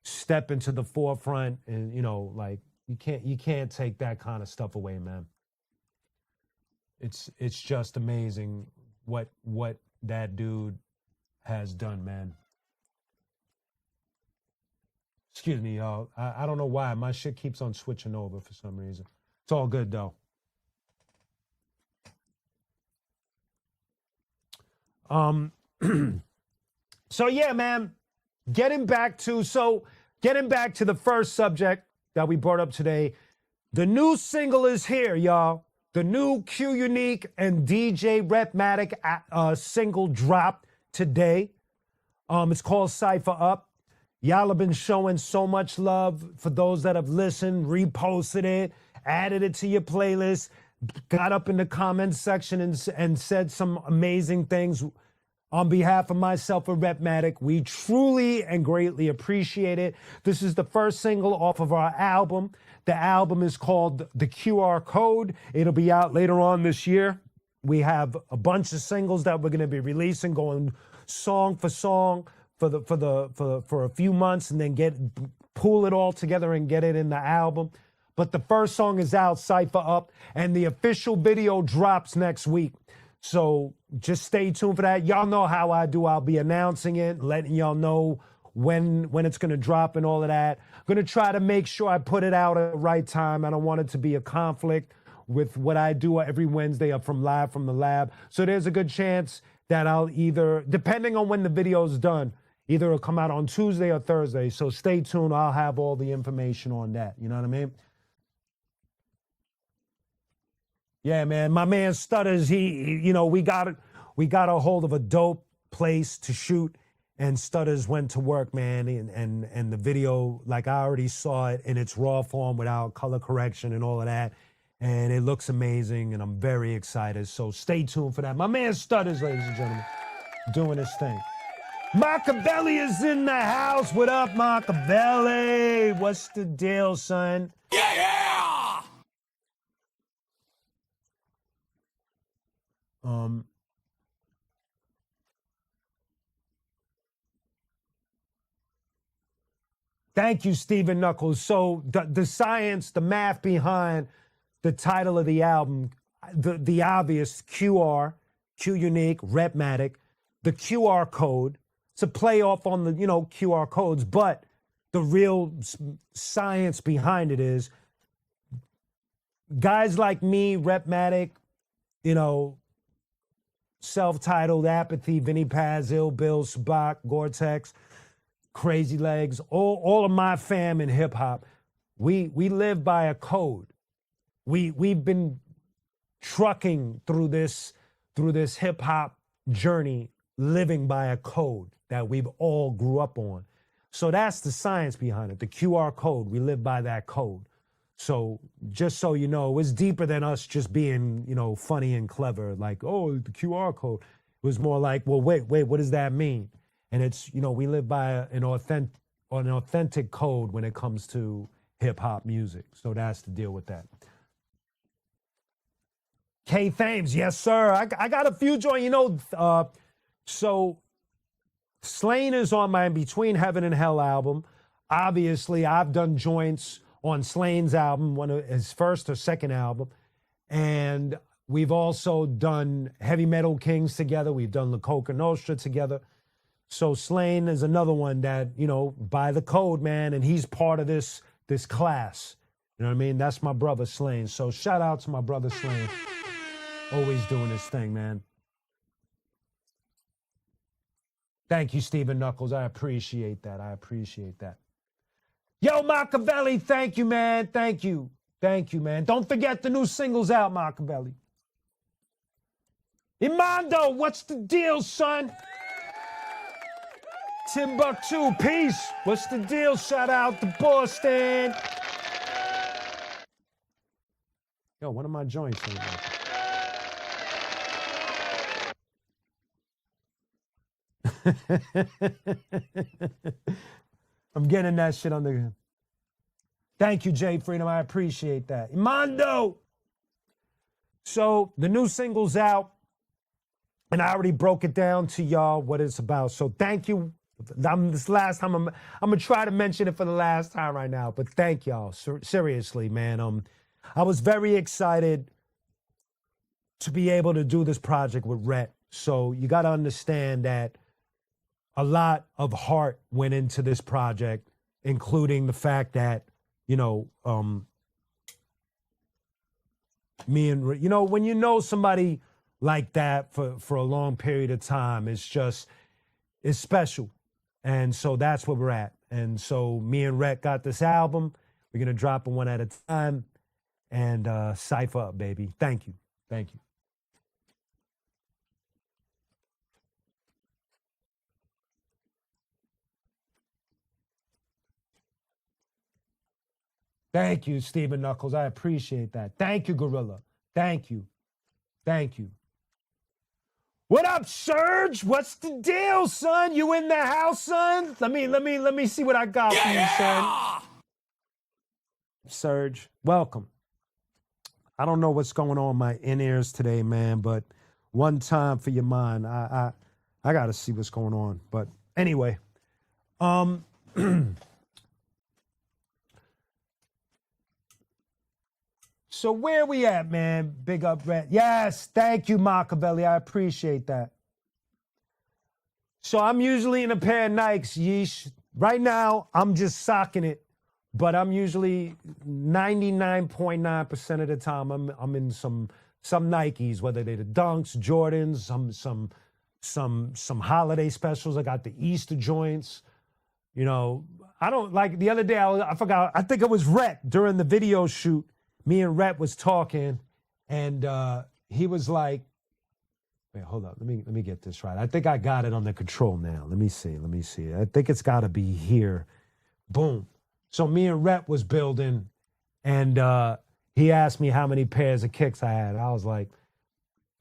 S1: step into the forefront. And, you know, like, you can't take that kind of stuff away, man. It's just amazing what that dude has done, man. Excuse me, y'all. I don't know why. My shit keeps on switching over for some reason. It's all good, though. So yeah, man, getting back to the first subject that we brought up today, the new single is here, y'all. The new qunique and DJ Repmatic single dropped today. It's called Cypher Up. Y'all have been showing so much love for those that have listened, reposted it, added it to your playlist, got up in the comments section and said some amazing things. On behalf of myself and Repmatic, we truly and greatly appreciate it. This is the first single off of our album. The album is called The QR Code. It'll be out later on this year. We have a bunch of singles that we're going to be releasing, going song for song for a few months, and then pull it all together and get it in the album. But the first song is out, Cypher Up, and the official video drops next week. So just stay tuned for that. Y'all know how I do. I'll be announcing it, letting y'all know when it's going to drop and all of that. I'm going to try to make sure I put it out at the right time. I don't want it to be a conflict with what I do every Wednesday up from Live from the Lab. So there's a good chance that I'll either, depending on when the video is done, either it'll come out on Tuesday or Thursday. So stay tuned. I'll have all the information on that. You know what I mean? Yeah, man. My man Stutters, he we got a hold of a dope place to shoot, and Stutters went to work, man. And the video, like I already saw it in its raw form without color correction and all of that. And it looks amazing, and I'm very excited. So stay tuned for that. My man Stutters, ladies and gentlemen, doing his thing. Machiavelli is in the house. What up, Machiavelli? What's the deal, son?
S4: Yeah!
S1: Thank you, Stephen Knuckles. So the science, the math behind the title of the album, the obvious qunique, Repmatic, the QR code. It's a play off on the, QR codes, but the real science behind it is guys like me, Repmatic, self-titled, Apathy, Vinny Paz, Ill Bill, Sabak, Gore-Tex, Crazy Legs, all of my fam in hip-hop, we live by a code. We've been trucking through this hip-hop journey, living by a code that we've all grew up on. So that's the science behind it, the QR code. We live by that code. So just so you know, it's deeper than us just being, funny and clever, like, oh, the QR code. It was more like, well, wait, what does that mean? And it's, we live by an authentic code when it comes to hip hop music. So that's the deal with that. K Thames, yes, sir. I got a few joints, so Slain is on my Between Heaven and Hell album. Obviously, I've done joints on Slane's album, one of his first or second album. And we've also done Heavy Metal Kings together. We've done La Coca Nostra together. So Slane is another one that, by the code, man, and he's part of this class. You know what I mean? That's my brother Slane. So shout out to my brother Slane. Always doing his thing, man. Thank you, Stephen Knuckles. I appreciate that. Yo, Machiavelli, thank you, man. Thank you, man. Don't forget the new singles out, Machiavelli. Imando, what's the deal, son? Timbuktu, peace. What's the deal? Shout out to Boston. Yo, one of my joints. I'm getting that shit on the... Thank you, Jay Freedom. I appreciate that. Imando! So, the new single's out, and I already broke it down to y'all what it's about. So, thank you. This last time, I'm going to try to mention it for the last time right now, but thank y'all. Seriously, man. I was very excited to be able to do this project with Rhett. So, you got to understand that a lot of heart went into this project, including the fact that, me and, when somebody like that for a long period of time. It's special. And so that's where we're at. And so me and Rhett got this album. We're going to drop it one at a time and cipher up, baby. Thank you. Thank you. Thank you, Stephen Knuckles. I appreciate that. Thank you, Gorilla. Thank you. Thank you. What up, Serge? What's the deal, son? You in the house, son? Let me see what I got for you, son. Serge, welcome. I don't know what's going on in my in-ears today, man, but one time for your mind. I gotta see what's going on. But anyway, so where we at, man? Big up, Red. Yes, thank you, Machiavelli. I appreciate that. So I'm usually in a pair of Nikes, yeesh. Right now, I'm just socking it, but I'm usually 99.9% of the time I'm in some Nikes, whether they're the Dunks, Jordans, some holiday specials. I got the Easter joints. You know, I don't like the other day. I forgot. I think it was Rhett during the video shoot. Me and Rhett was talking, and he was like, wait, hold up. Let me get this right. I think I got it under control now. Let me see. I think it's got to be here. Boom. So me and Rhett was building, and he asked me how many pairs of kicks I had. I was like,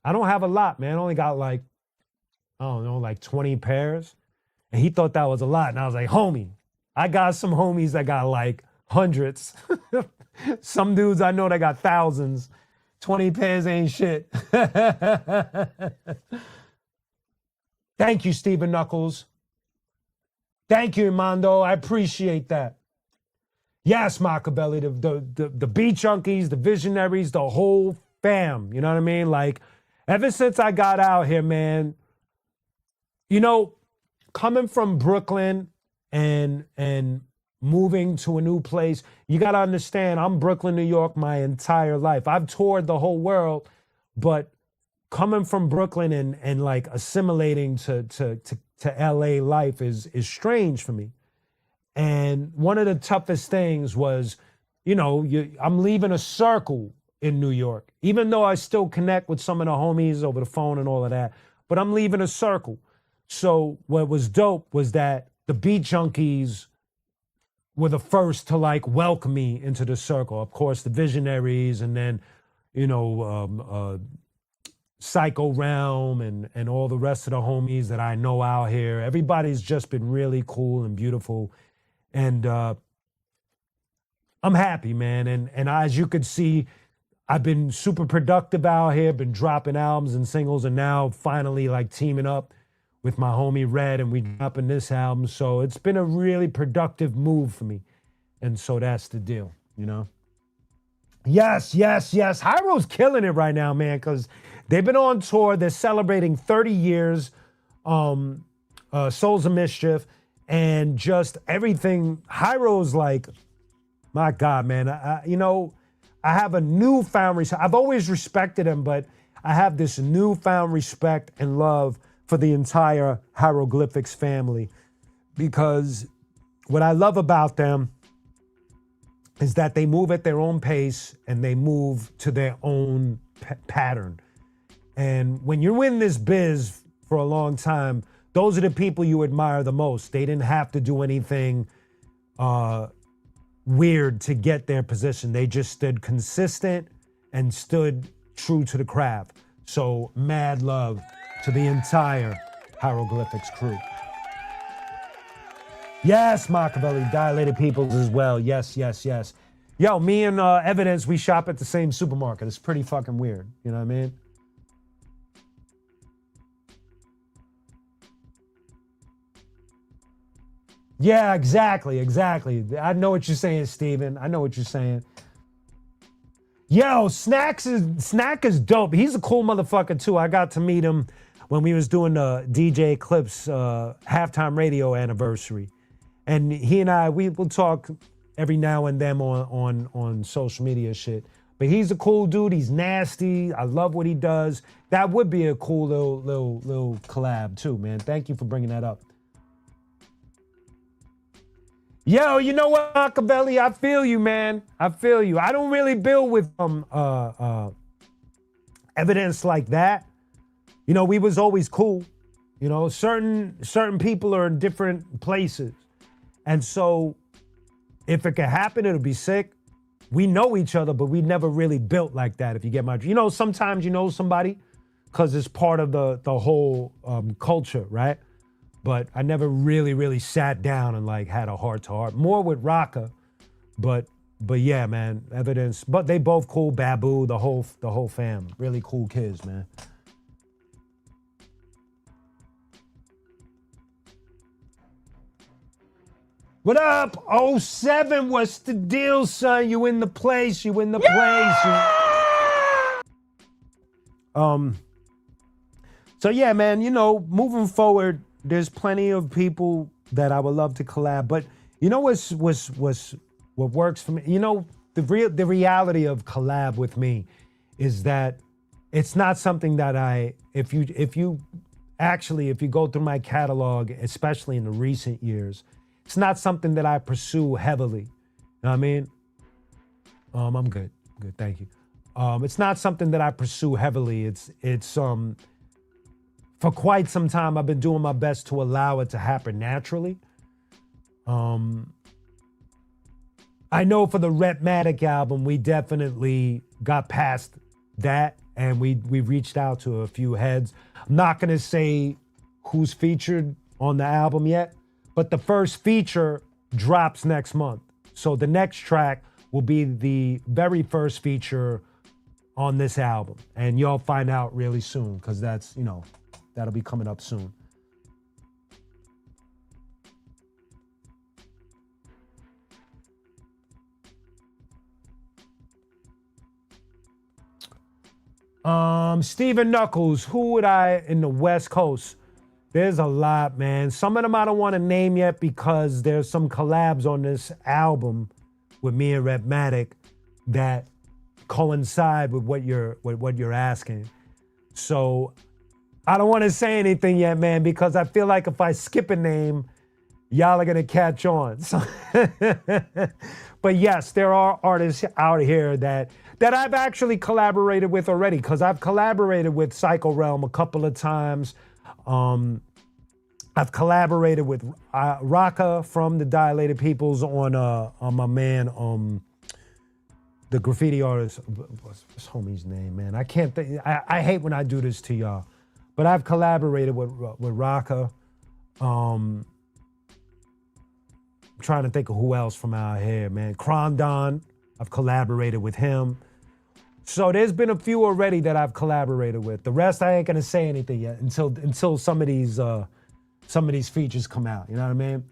S1: I don't have a lot, man. I only got like 20 pairs. And he thought that was a lot. And I was like, homie, I got some homies that got like hundreds. Some dudes I know that got thousands. 20 pairs ain't shit. Thank you, Stephen Knuckles. Thank you, Armando. I appreciate that. Yes, Machiavelli, the beat junkies, the visionaries, the whole fam. You know what I mean? Like, ever since I got out here, man, you know, coming from Brooklyn and moving to a new place, you got to understand, I'm Brooklyn, New York my entire life. I've toured the whole world, but coming from Brooklyn and like assimilating to LA life is strange for me. And one of the toughest things was, you know, I'm leaving a circle in New York, even though I still connect with some of the homies over the phone and all of that, but I'm leaving a circle. So what was dope was that the beat junkies were the first to like welcome me into the circle. Of course, the visionaries, and then, you know, Psycho Realm and all the rest of the homies that I know out here. Everybody's just been really cool and beautiful. And I'm happy, man. And as you could see, I've been super productive out here, been dropping albums and singles, and now finally like teaming up with my homie Red, and we dropping this album. So it's been a really productive move for me. And so that's the deal, you know? Yes. Hyro's killing it right now, man, because they've been on tour. They're celebrating 30 years, Souls of Mischief, and just everything. Hyro's like, my God, man, I have a newfound respect. I've always respected him, but I have this newfound respect and love for the entire Hieroglyphics family, because what I love about them is that they move at their own pace and they move to their own pattern. And when you're in this biz for a long time, those are the people you admire the most. They didn't have to do anything weird to get their position. They just stood consistent and stood true to the craft. So mad love to the entire Hieroglyphics crew. Yes, Machiavelli, Dilated Peoples as well. Yes. Yo, me and Evidence, we shop at the same supermarket. It's pretty fucking weird. You know what I mean? Yeah, exactly. I know what you're saying, Steven. I know what you're saying. Yo, Snack is dope. He's a cool motherfucker too. I got to meet him when we was doing the DJ Eclipse halftime radio anniversary. And he and I, we'll talk every now and then on social media shit. But he's a cool dude. He's nasty. I love what he does. That would be a cool little collab too, man. Thank you for bringing that up. Yo, you know what, Machiavelli? I feel you, man. I feel you. I don't really build with evidence like that. You know, we was always cool. You know, certain people are in different places. And so if it could happen, it'll be sick. We know each other, but we never really built like that, if you get my... You know, sometimes you know somebody because it's part of the whole culture, right? But I never really sat down and like had a heart-to-heart. More with Raka, but yeah, man, evidence. But they both cool, Babu, the whole fam. Really cool kids, man. What up? 07, what's the deal, son? You in the place, you in the place. So yeah, man, you know, moving forward, there's plenty of people that I would love to collab. But you know what works for me? You know, the reality of collab with me is that it's not something that if you go through my catalog, especially in the recent years, it's not something that I pursue heavily. You know what I mean? I'm good. Good, thank you. It's not something that I pursue heavily. It's for quite some time I've been doing my best to allow it to happen naturally. I know for the Repmatic album, we definitely got past that and we reached out to a few heads. I'm not gonna say who's featured on the album yet, but the first feature drops next month. So the next track will be the very first feature on this album. And you'll find out really soon, because that's, you know, that'll be coming up soon. Steven Knuckles, who would I in the West Coast? There's a lot, man. Some of them I don't want to name yet because there's some collabs on this album with me and Repmatic that coincide with what you're asking. So I don't want to say anything yet, man, because I feel like if I skip a name, y'all are gonna catch on. So but yes, there are artists out here that I've actually collaborated with already, because I've collaborated with Psycho Realm a couple of times. I've collaborated with Raka from the Dilated Peoples on my man, the graffiti artist. What's his homie's name, man? I can't think. I hate when I do this to y'all, but I've collaborated with Raka. I'm trying to think of who else from out here, man. Krondon, I've collaborated with him. So there's been a few already that I've collaborated with. The rest I ain't gonna say anything yet until some of these features come out. You know what I mean?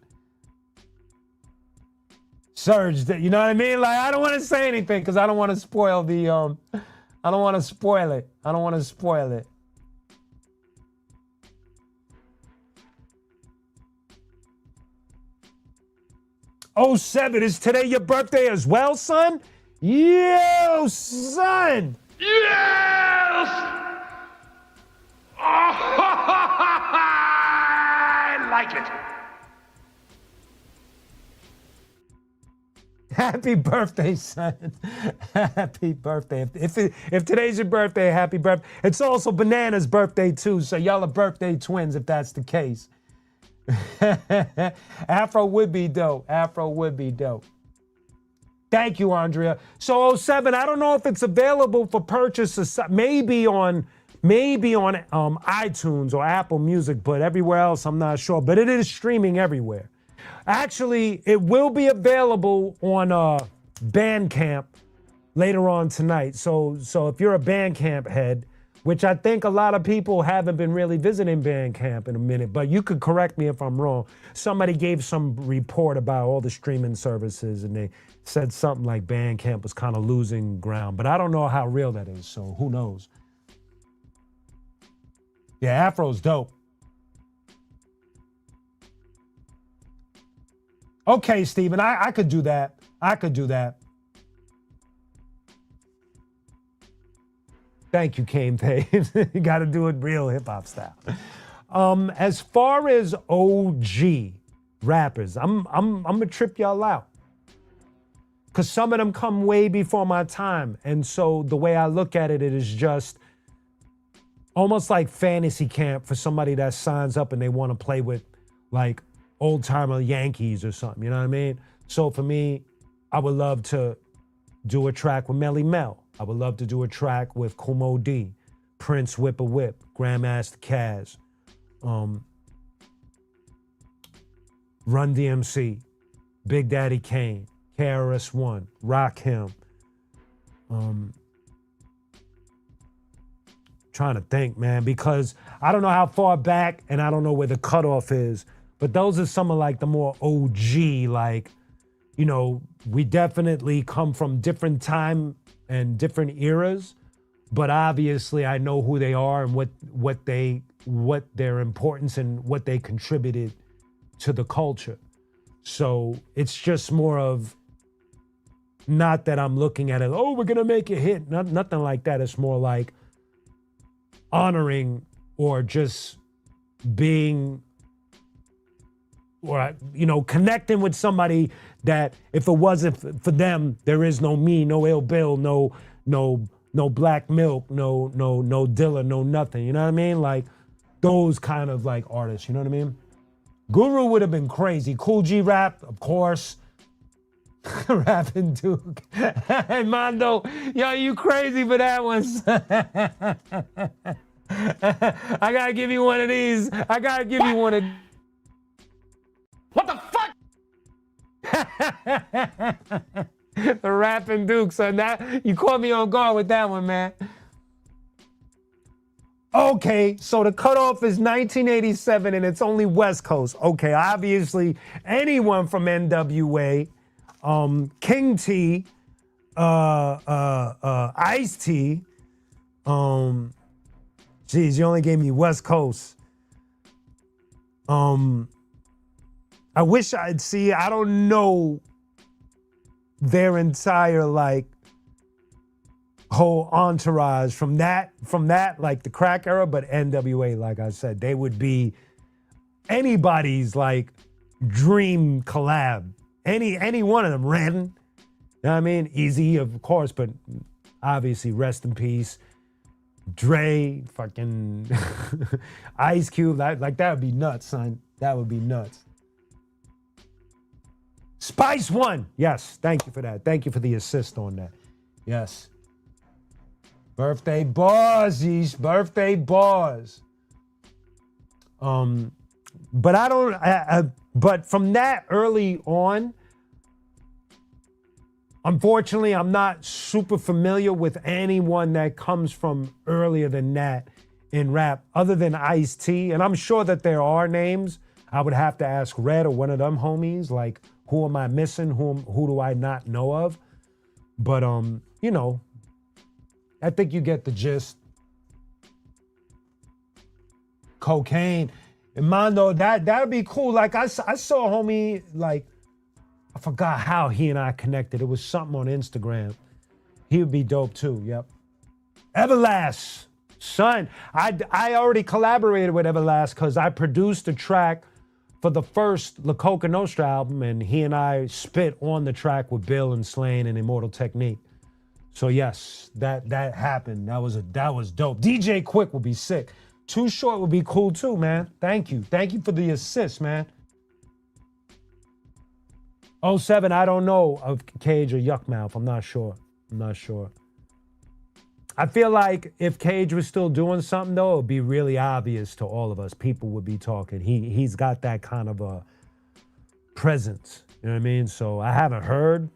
S1: Surge, you know what I mean? Like, I don't want to say anything because I don't want to spoil the I don't want to spoil it. I don't want to spoil it. Oh, 07, is today your birthday as well, son? Yo, son!
S3: Yes! I like it.
S1: Happy birthday, son. Happy birthday. If today's your birthday, happy birthday. It's also Banana's birthday, too, so y'all are birthday twins if that's the case. Afro would be dope. Afro would be dope. Thank you, Andrea. So 07, I don't know if it's available for purchase, maybe on iTunes or Apple Music, but everywhere else I'm not sure. But it is streaming everywhere. Actually, it will be available on Bandcamp later on tonight. So if you're a Bandcamp head, which I think a lot of people haven't been really visiting Bandcamp in a minute, but you could correct me if I'm wrong. Somebody gave some report about all the streaming services, and they said something like Bandcamp was kind of losing ground, but I don't know how real that is, so who knows? Yeah, Afro's dope. Okay, Steven, I could do that. I could do that. Thank you, Kane Page. You got to do it real hip hop style. As far as OG rappers, I'm gonna trip y'all out. Cause some of them come way before my time. And so the way I look at it, it is just almost like fantasy camp for somebody that signs up and they want to play with like old timer Yankees or something, you know what I mean? So for me, I would love to do a track with Melly Mel. I would love to do a track with Kumo D, Prince Whipper Whip, Grandmaster Caz, Run DMC, Big Daddy Kane, KRS-One, Rakim. Trying to think, man, because I don't know how far back and I don't know where the cutoff is, but those are some of like the more OG, like, you know, we definitely come from different time and different eras, but obviously I know who they are and what their importance and what they contributed to the culture. So it's just more of, not that I'm looking at it, oh, we're gonna make a hit, nothing like that. It's more like honoring or just being, or, you know, connecting with somebody that if it wasn't for them, there is no me, no Ill Bill, no Black Milk, no Dilla, no nothing. You know what I mean? Like those kind of like artists, you know what I mean? Guru would have been crazy. Cool G Rap, of course. Rapping Duke. Hey, Mondo, yo, you crazy for that one. I gotta give you one of these. I gotta give you one of.
S3: What the fuck?
S1: The Rapping Duke, son. That, you caught me on guard with that one, man. Okay, so the cutoff is 1987 and it's only West Coast. Okay, obviously anyone from NWA, King T, Ice T, geez, you only gave me West Coast. I wish I'd see, I don't know their entire like whole entourage from that like the crack era, but NWA, like I said, they would be anybody's like dream collab. Any one of them, Ren, you know what I mean? Easy, of course, but obviously rest in peace. Dre, fucking Ice Cube, that would be nuts, son. That would be nuts. Spice One, yes, thank you for that. Thank you for the assist on that. Yes. Birthday bars, yeesh, birthday bars. But I don't, but from that early on, unfortunately, I'm not super familiar with anyone that comes from earlier than that in rap, other than Ice-T. And I'm sure that there are names. I would have to ask Red or one of them homies, like, who am I missing? Who do I not know of? But, you know, I think you get the gist. Cocaine. And Mondo, that'd be cool. Like, I saw a homie, like, I forgot how he and I connected. It was something on Instagram. He would be dope too, yep. Everlast, son. I already collaborated with Everlast because I produced a track for the first La Coca Nostra album, and he and I spit on the track with Bill and Slain and Immortal Technique. So yes, that happened. That was dope. DJ Quick would be sick. Too Short would be cool too, man. Thank you. Thank you for the assist, man. 07, I don't know of Cage or Yuckmouth. I'm not sure. I feel like if Cage was still doing something, though, it would be really obvious to all of us. People would be talking. He's got that kind of a presence. You know what I mean? So I haven't heard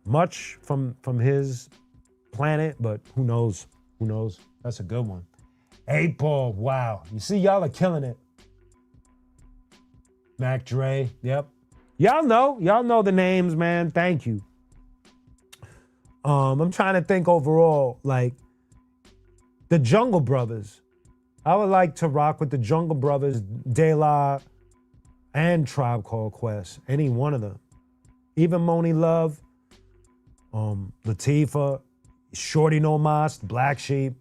S1: much from his planet, but who knows? Who knows? That's a good one. 8 Ball, wow. You see, y'all are killing it. Mac Dre, yep. Y'all know the names, man. Thank you. I'm trying to think overall, like, the Jungle Brothers. I would like to rock with the Jungle Brothers, De La, and Tribe Called Quest. Any one of them. Even Moni Love, Latifah, Shorty No Mas, Black Sheep.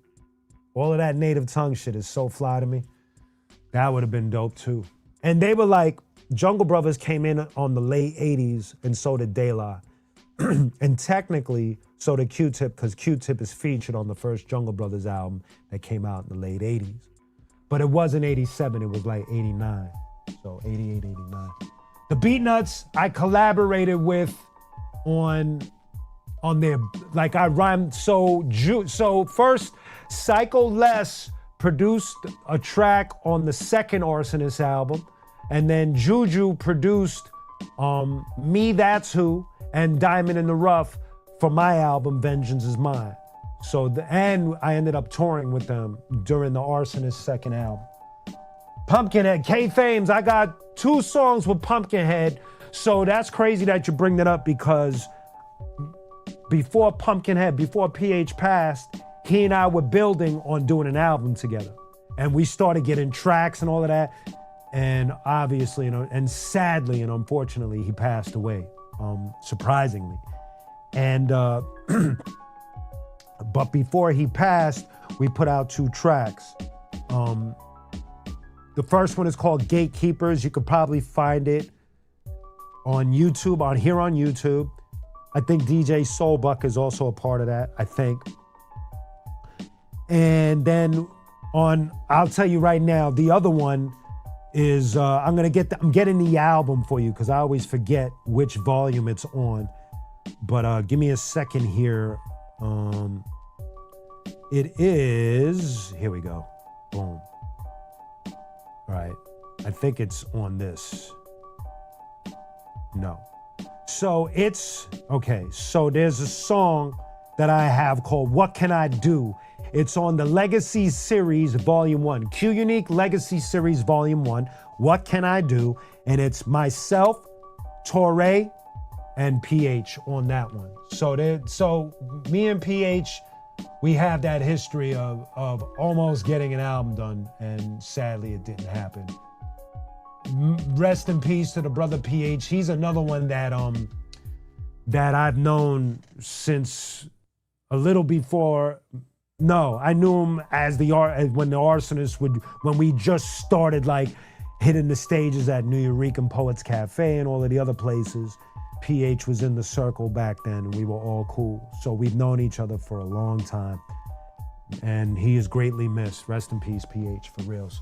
S1: All of that native tongue shit is so fly to me. That would have been dope too. And they were like, Jungle Brothers came in on the late 80s, and so did De La. And technically, so did Q-Tip, because Q-Tip is featured on the first Jungle Brothers album that came out in the late 80s. But it wasn't 87, it was like 89. So 88, 89. The Beatnuts, I collaborated with on their, like I rhymed, so first, Psycho Les produced a track on the second Arsonist album, and then Juju produced Me That's Who and Diamond in the Rough for my album Vengeance Is Mine. So and I ended up touring with them during the Arsonist second album. Pumpkinhead, K-Fames, I got 2 songs with Pumpkinhead, so that's crazy that you bring that up, because before Pumpkinhead, before PH passed, he and I were building on doing an album together. And we started getting tracks and all of that. And obviously, and sadly and unfortunately, he passed away, surprisingly. And, but before he passed, we put out 2 tracks. The first one is called Gatekeepers. You could probably find it on YouTube, on YouTube. I think DJ Soulbuck is also a part of that, I think. And then I'll tell you right now, the other one is, I'm getting the album for you, because I always forget which volume it's on. But give me a second here. It is, here we go, boom. All right, I think it's on this. No. So it's, okay, so there's a song that I have called What Can I Do? It's on the Legacy Series Volume 1, qunique Legacy Series Volume 1, What Can I Do? And it's myself, Torre, and PH on that one. So me and PH, we have that history of almost getting an album done, and sadly it didn't happen. Rest in peace to the brother PH. He's another one that I've known since a little before. No, I knew him as when the Arsonists when we just started like hitting the stages at New Eurekan Poets Cafe and all of the other places. PH was in the circle back then, and we were all cool. So we've known each other for a long time, and he is greatly missed. Rest in peace, PH, for reals.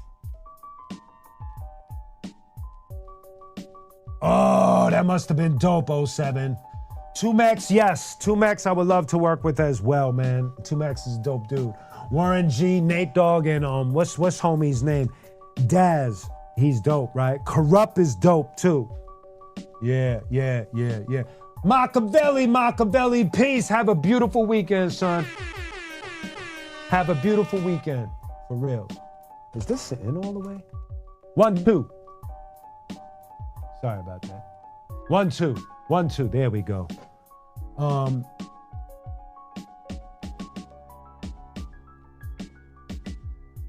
S1: Oh, that must have been dope, 07. Tumex, yes. Tumex I would love to work with as well, man. Tumex is a dope dude. Warren G, Nate Dogg, and what's homie's name? Daz. He's dope, right? Corrupt is dope too. Yeah. Machiavelli, peace. Have a beautiful weekend, son. Have a beautiful weekend. For real. Is this in all the way? 1, 2. Sorry about that. 1, 2. 1, 2. There we go.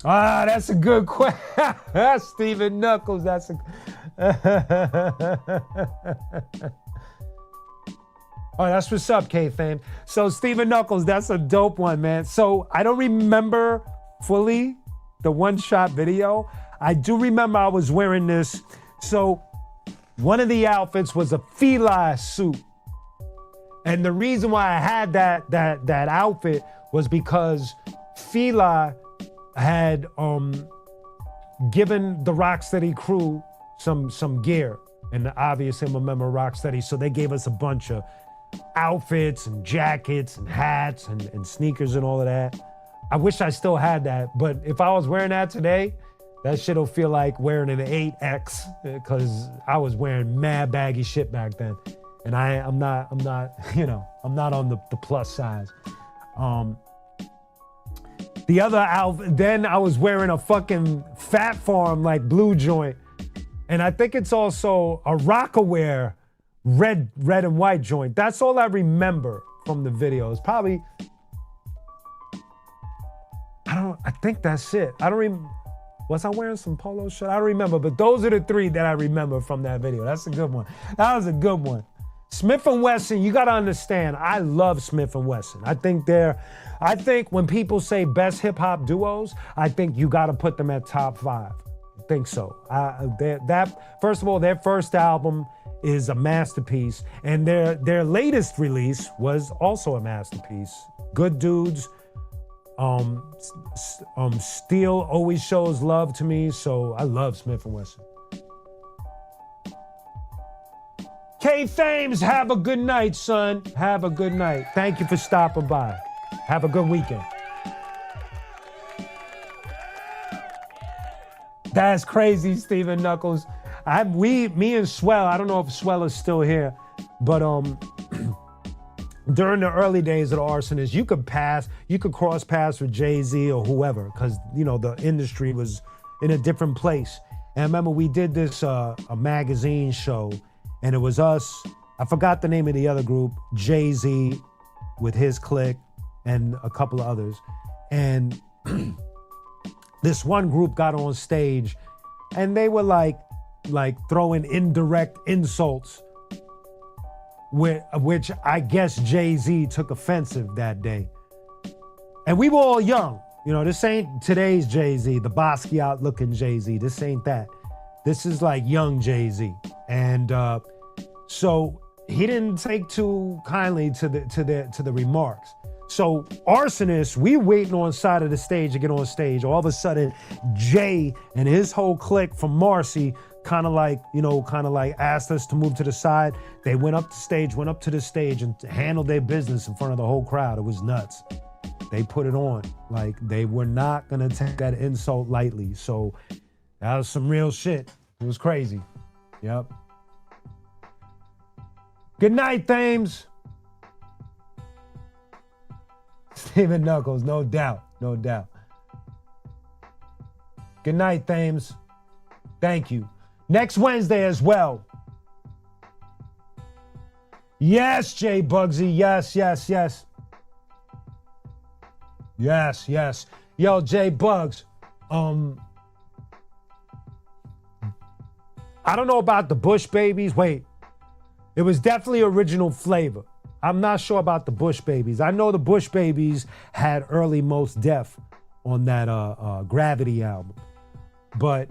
S1: That's a good question. Stephen Knuckles, that's a... Oh, that's what's up, K-Fam. So Stephen Knuckles, that's a dope one, man. So I don't remember fully the one-shot video. I do remember I was wearing this. So one of the outfits was a Fila suit. And the reason why I had that outfit was because Fila had given the Rocksteady crew some gear. And obviously I'm a member of Rocksteady, so they gave us a bunch of outfits and jackets and hats and sneakers and all of that. I wish I still had that, but if I was wearing that today, that shit'll feel like wearing an 8X, because I was wearing mad baggy shit back then. And I'm not, I'm not on the plus size. The other outfit, then I was wearing a fucking Fat Farm like blue joint. And I think it's also a Rockaware red and white joint. That's all I remember from the videos. Probably, I think that's it. Was I wearing some polo shirt? I don't remember, but those are the 3 that I remember from that video. That's a good one. That was a good one. Smith & Wesson, you got to understand, I love Smith & Wesson. I think when people say best hip hop duos, I think you got to put them at top 5. I think so. First of all, their first album is a masterpiece, and their latest release was also a masterpiece. Good Dudes. Steel always shows love to me, so I love Smith & Wesson. K Fames, have a good night, son. Have a good night. Thank you for stopping by. Have a good weekend. That's crazy, Stephen Knuckles. Me and Swell, I don't know if Swell is still here, but during the early days of the Arsonist, you could cross paths with Jay-Z or whoever, because the industry was in a different place. And I remember we did this a magazine show, and it was us. I forgot the name of the other group, Jay-Z with his clique and a couple of others. And this one group got on stage, and they were like throwing indirect insults, which I guess Jay-Z took offensive that day. And we were all young. This ain't today's Jay-Z, the Basquiat looking Jay-Z. This ain't that. This is like young Jay-Z. And so he didn't take too kindly to the remarks. So Arsonist, we waiting on side of the stage to get on stage. All of a sudden, Jay and his whole clique from Marcy kind of like asked us to move to the side. They went up to the stage and handled their business in front of the whole crowd. It was nuts. They put it on. Like, they were not gonna take that insult lightly. So that was some real shit. It was crazy. Yep. Good night, Thames. Stephen Knuckles, no doubt. Good night, Thames. Thank you. Next Wednesday as well. Yes, Jay Bugsy. Yes. Yes. Yo, Jay Bugs. I don't know about the Bush Babies. Wait. It was definitely original flavor. I'm not sure about the Bush Babies. I know the Bush Babies had early Mos Def on that Gravity album. But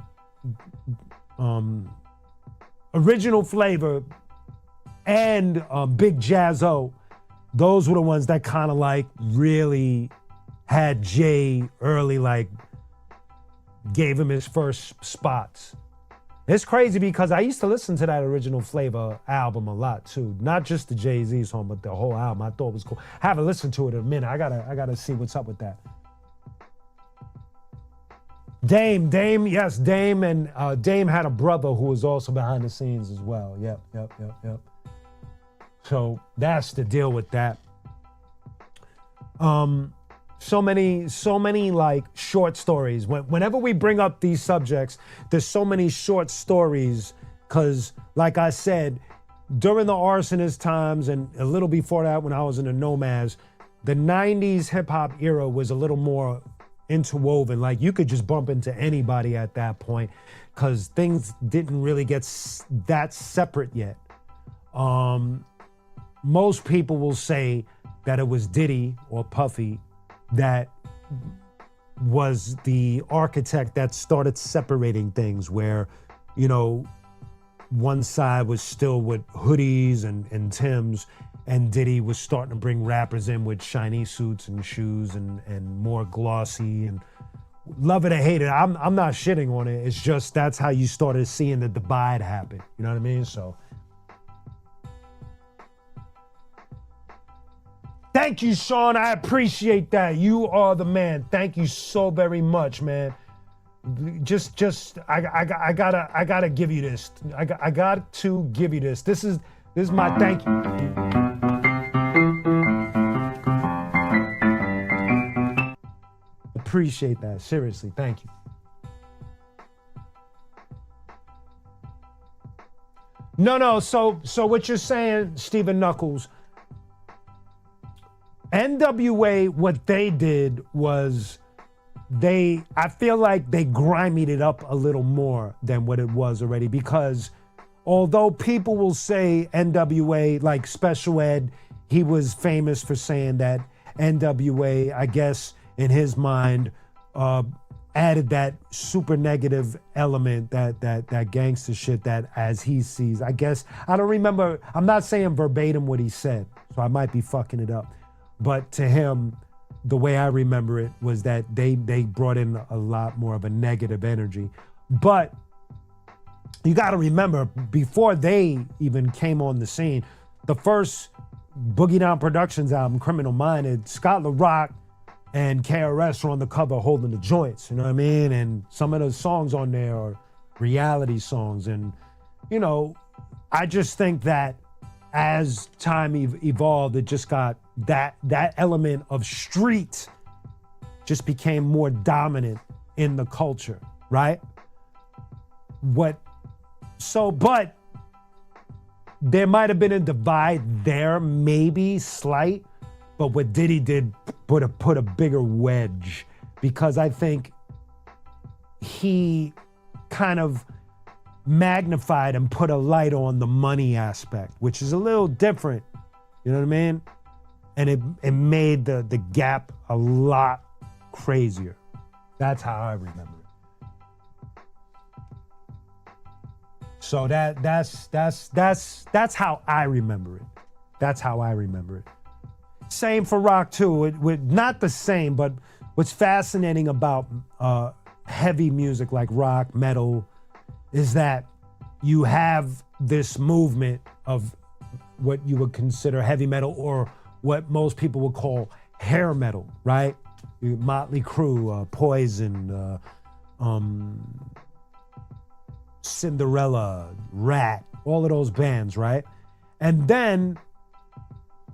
S1: original flavor and Big Jazzo, those were the ones that kind of like really had Jay early, like gave him his first spots. It's crazy because I used to listen to that original flavor album a lot too. Not just the Jay-Z song, but the whole album. I thought it was cool. I haven't listened to it in a minute. I gotta see what's up with that. Dame, yes, Dame, and Dame had a brother who was also behind the scenes as well. Yep. So that's the deal with that. So many like short stories. Whenever we bring up these subjects, there's so many short stories because, like I said, during the Arsonist times and a little before that when I was in the Nomads, the 90s hip-hop era was a little more interwoven. Like, you could just bump into anybody at that point because things didn't really get that separate yet. Most people will say that it was Diddy or Puffy that was the architect that started separating things, where, one side was still with hoodies and Timbs, and Diddy was starting to bring rappers in with shiny suits and shoes and more glossy, and love it or hate it. I'm not shitting on it. It's just that's how you started seeing the divide happen. You know what I mean? So thank you, Sean. I appreciate that. You are the man. Thank you so very much, man. I gotta give you this. I got to give you this. This is my thank you. Appreciate that. Seriously, thank you. No. So what you're saying, Stephen Knuckles? NWA, what they did was I feel like they grimied it up a little more than what it was already, because although people will say NWA, like Special Ed, he was famous for saying that NWA, I guess, in his mind, added that super negative element, that gangster shit that as he sees. I guess, I don't remember, I'm not saying verbatim what he said, so I might be fucking it up. But to him, the way I remember it was that they brought in a lot more of a negative energy. But you gotta remember, before they even came on the scene, the first Boogie Down Productions album, Criminal Minded, Scott LaRock and KRS were on the cover holding the joints, you know what I mean? And some of the songs on there are reality songs. And, you know, I just think that as time evolved, it just got that element of street just became more dominant in the culture, right? But there might have been a divide there, maybe slight, but what Diddy did put a bigger wedge, because I think he kind of magnified and put a light on the money aspect, which is a little different, you know what I mean? And it made the gap a lot crazier. That's how I remember it. So that's how I remember it. That's how I remember it. Same for rock too. Not the same, but what's fascinating about heavy music like rock, metal, is that you have this movement of what you would consider heavy metal, or what most people would call hair metal, right? Motley Crue, Poison, Cinderella, Rat, all of those bands, right? And then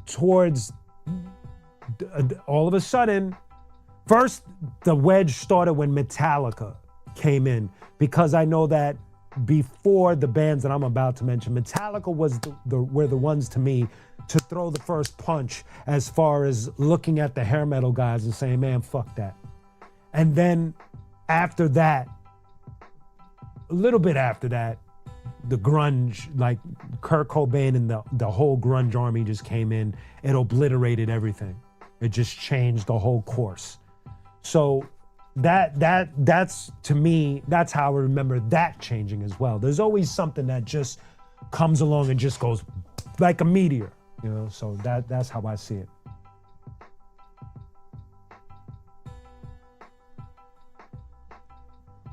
S1: towards all of a sudden, first the wedge started when Metallica came in, because I know that before the bands that I'm about to mention, Metallica were the ones to me to throw the first punch as far as looking at the hair metal guys and saying, man, fuck that. And then after that, a little bit after that, the grunge, like Kurt Cobain and the whole grunge army just came in. It obliterated everything. It just changed the whole course. So that's to me, that's how I remember that changing as well. There's always something that just comes along and just goes like a meteor, you know? So that's how I see it.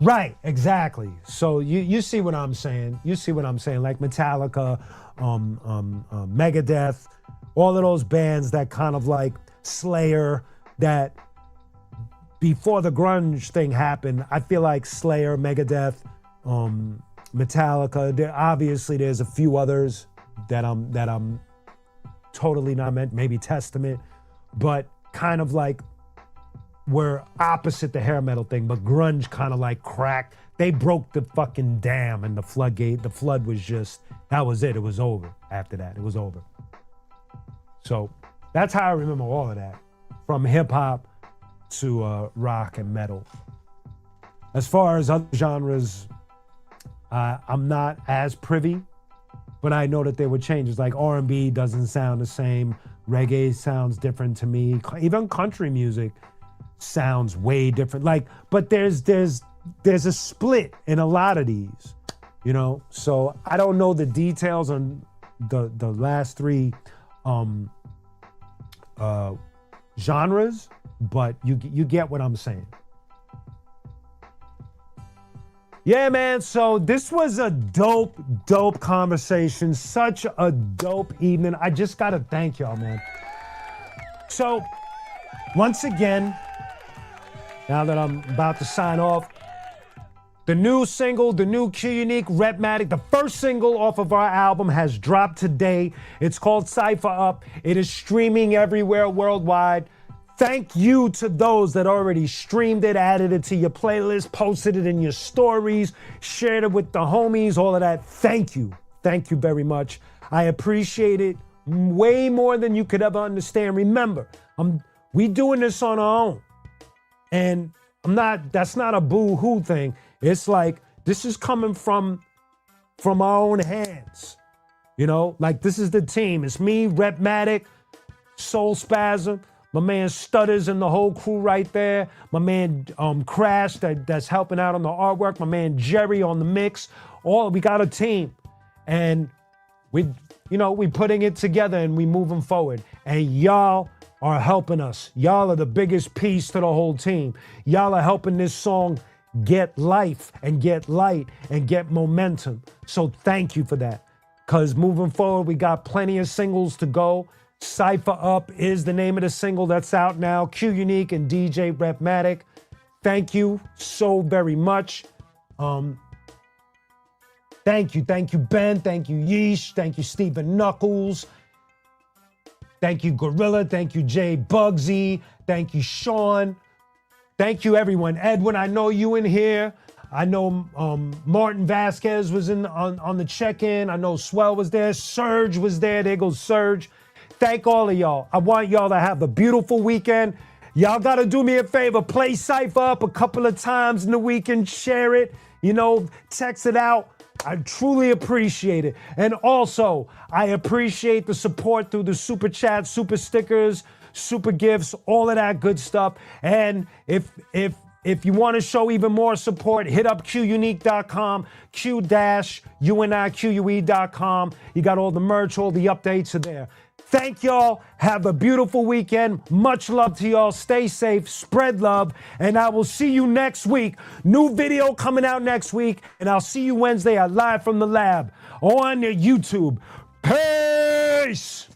S1: Right, exactly. So you see what I'm saying. You see what I'm saying. Like Metallica, Megadeth, all of those bands that kind of like Slayer, that before the grunge thing happened, I feel like Slayer, Megadeth, Metallica, obviously there's a few others that I'm totally not meant, maybe Testament, but kind of like were opposite the hair metal thing, but grunge kind of like cracked. They broke the fucking dam and the floodgate. The flood was just, that was it. It was over after that. It was over. So that's how I remember all of that, from hip hop to rock and metal. As far as other genres, I'm not as privy, but I know that there were changes. Like R&B doesn't sound the same. Reggae sounds different to me. Even country music sounds way different. Like, but there's a split in a lot of these, you know? So I don't know the details on the last three genres, but you get what I'm saying. Yeah, man, so this was a dope conversation. Such a dope evening. I just gotta thank y'all, man. So, once again, now that I'm about to sign off, the new single, the new qunique Repmatic, the first single off of our album, has dropped today. It's called Cypher Up. It is streaming everywhere worldwide. Thank you to those that already streamed it, added it to your playlist, posted it in your stories, shared it with the homies, all of that. Thank you. Thank you very much. I appreciate it way more than you could ever understand. Remember, we doing this on our own. And that's not a boo-hoo thing. It's like, this is coming from from our own hands. You know, like this is the team. It's me, Repmatic, Soul Spasm, my man Stutters and the whole crew right there. My man Crash that's helping out on the artwork. My man Jerry on the mix. We got a team. And we putting it together and we moving forward. And y'all are helping us. Y'all are the biggest piece to the whole team. Y'all are helping this song get life and get light and get momentum. So thank you for that. Because moving forward, we got plenty of singles to go. Cypher Up is the name of the single that's out now. qunique and DJ Repmatic. Thank you so very much. Thank you, Ben. Thank you, Yeesh. Thank you, Stephen Knuckles. Thank you, Gorilla. Thank you, Jay Bugsy. Thank you, Sean. Thank you, everyone. Edwin, I know you in here. I know Martin Vasquez was on the check-in. I know Swell was there. Serge was there. There goes Serge. Thank all of y'all. I want y'all to have a beautiful weekend. Y'all got to do me a favor. Play Cypher Up a couple of times in the weekend. Share it. You know, text it out. I truly appreciate it. And also, I appreciate the support through the super chat, super stickers, super gifts, all of that good stuff. And if you want to show even more support, hit up qunique.com, q-unique.com. You got all the merch, all the updates are there. Thank y'all. Have a beautiful weekend. Much love to y'all. Stay safe, spread love, and I will see you next week. New video coming out next week, and I'll see you Wednesday at Live from the Lab on YouTube. Peace!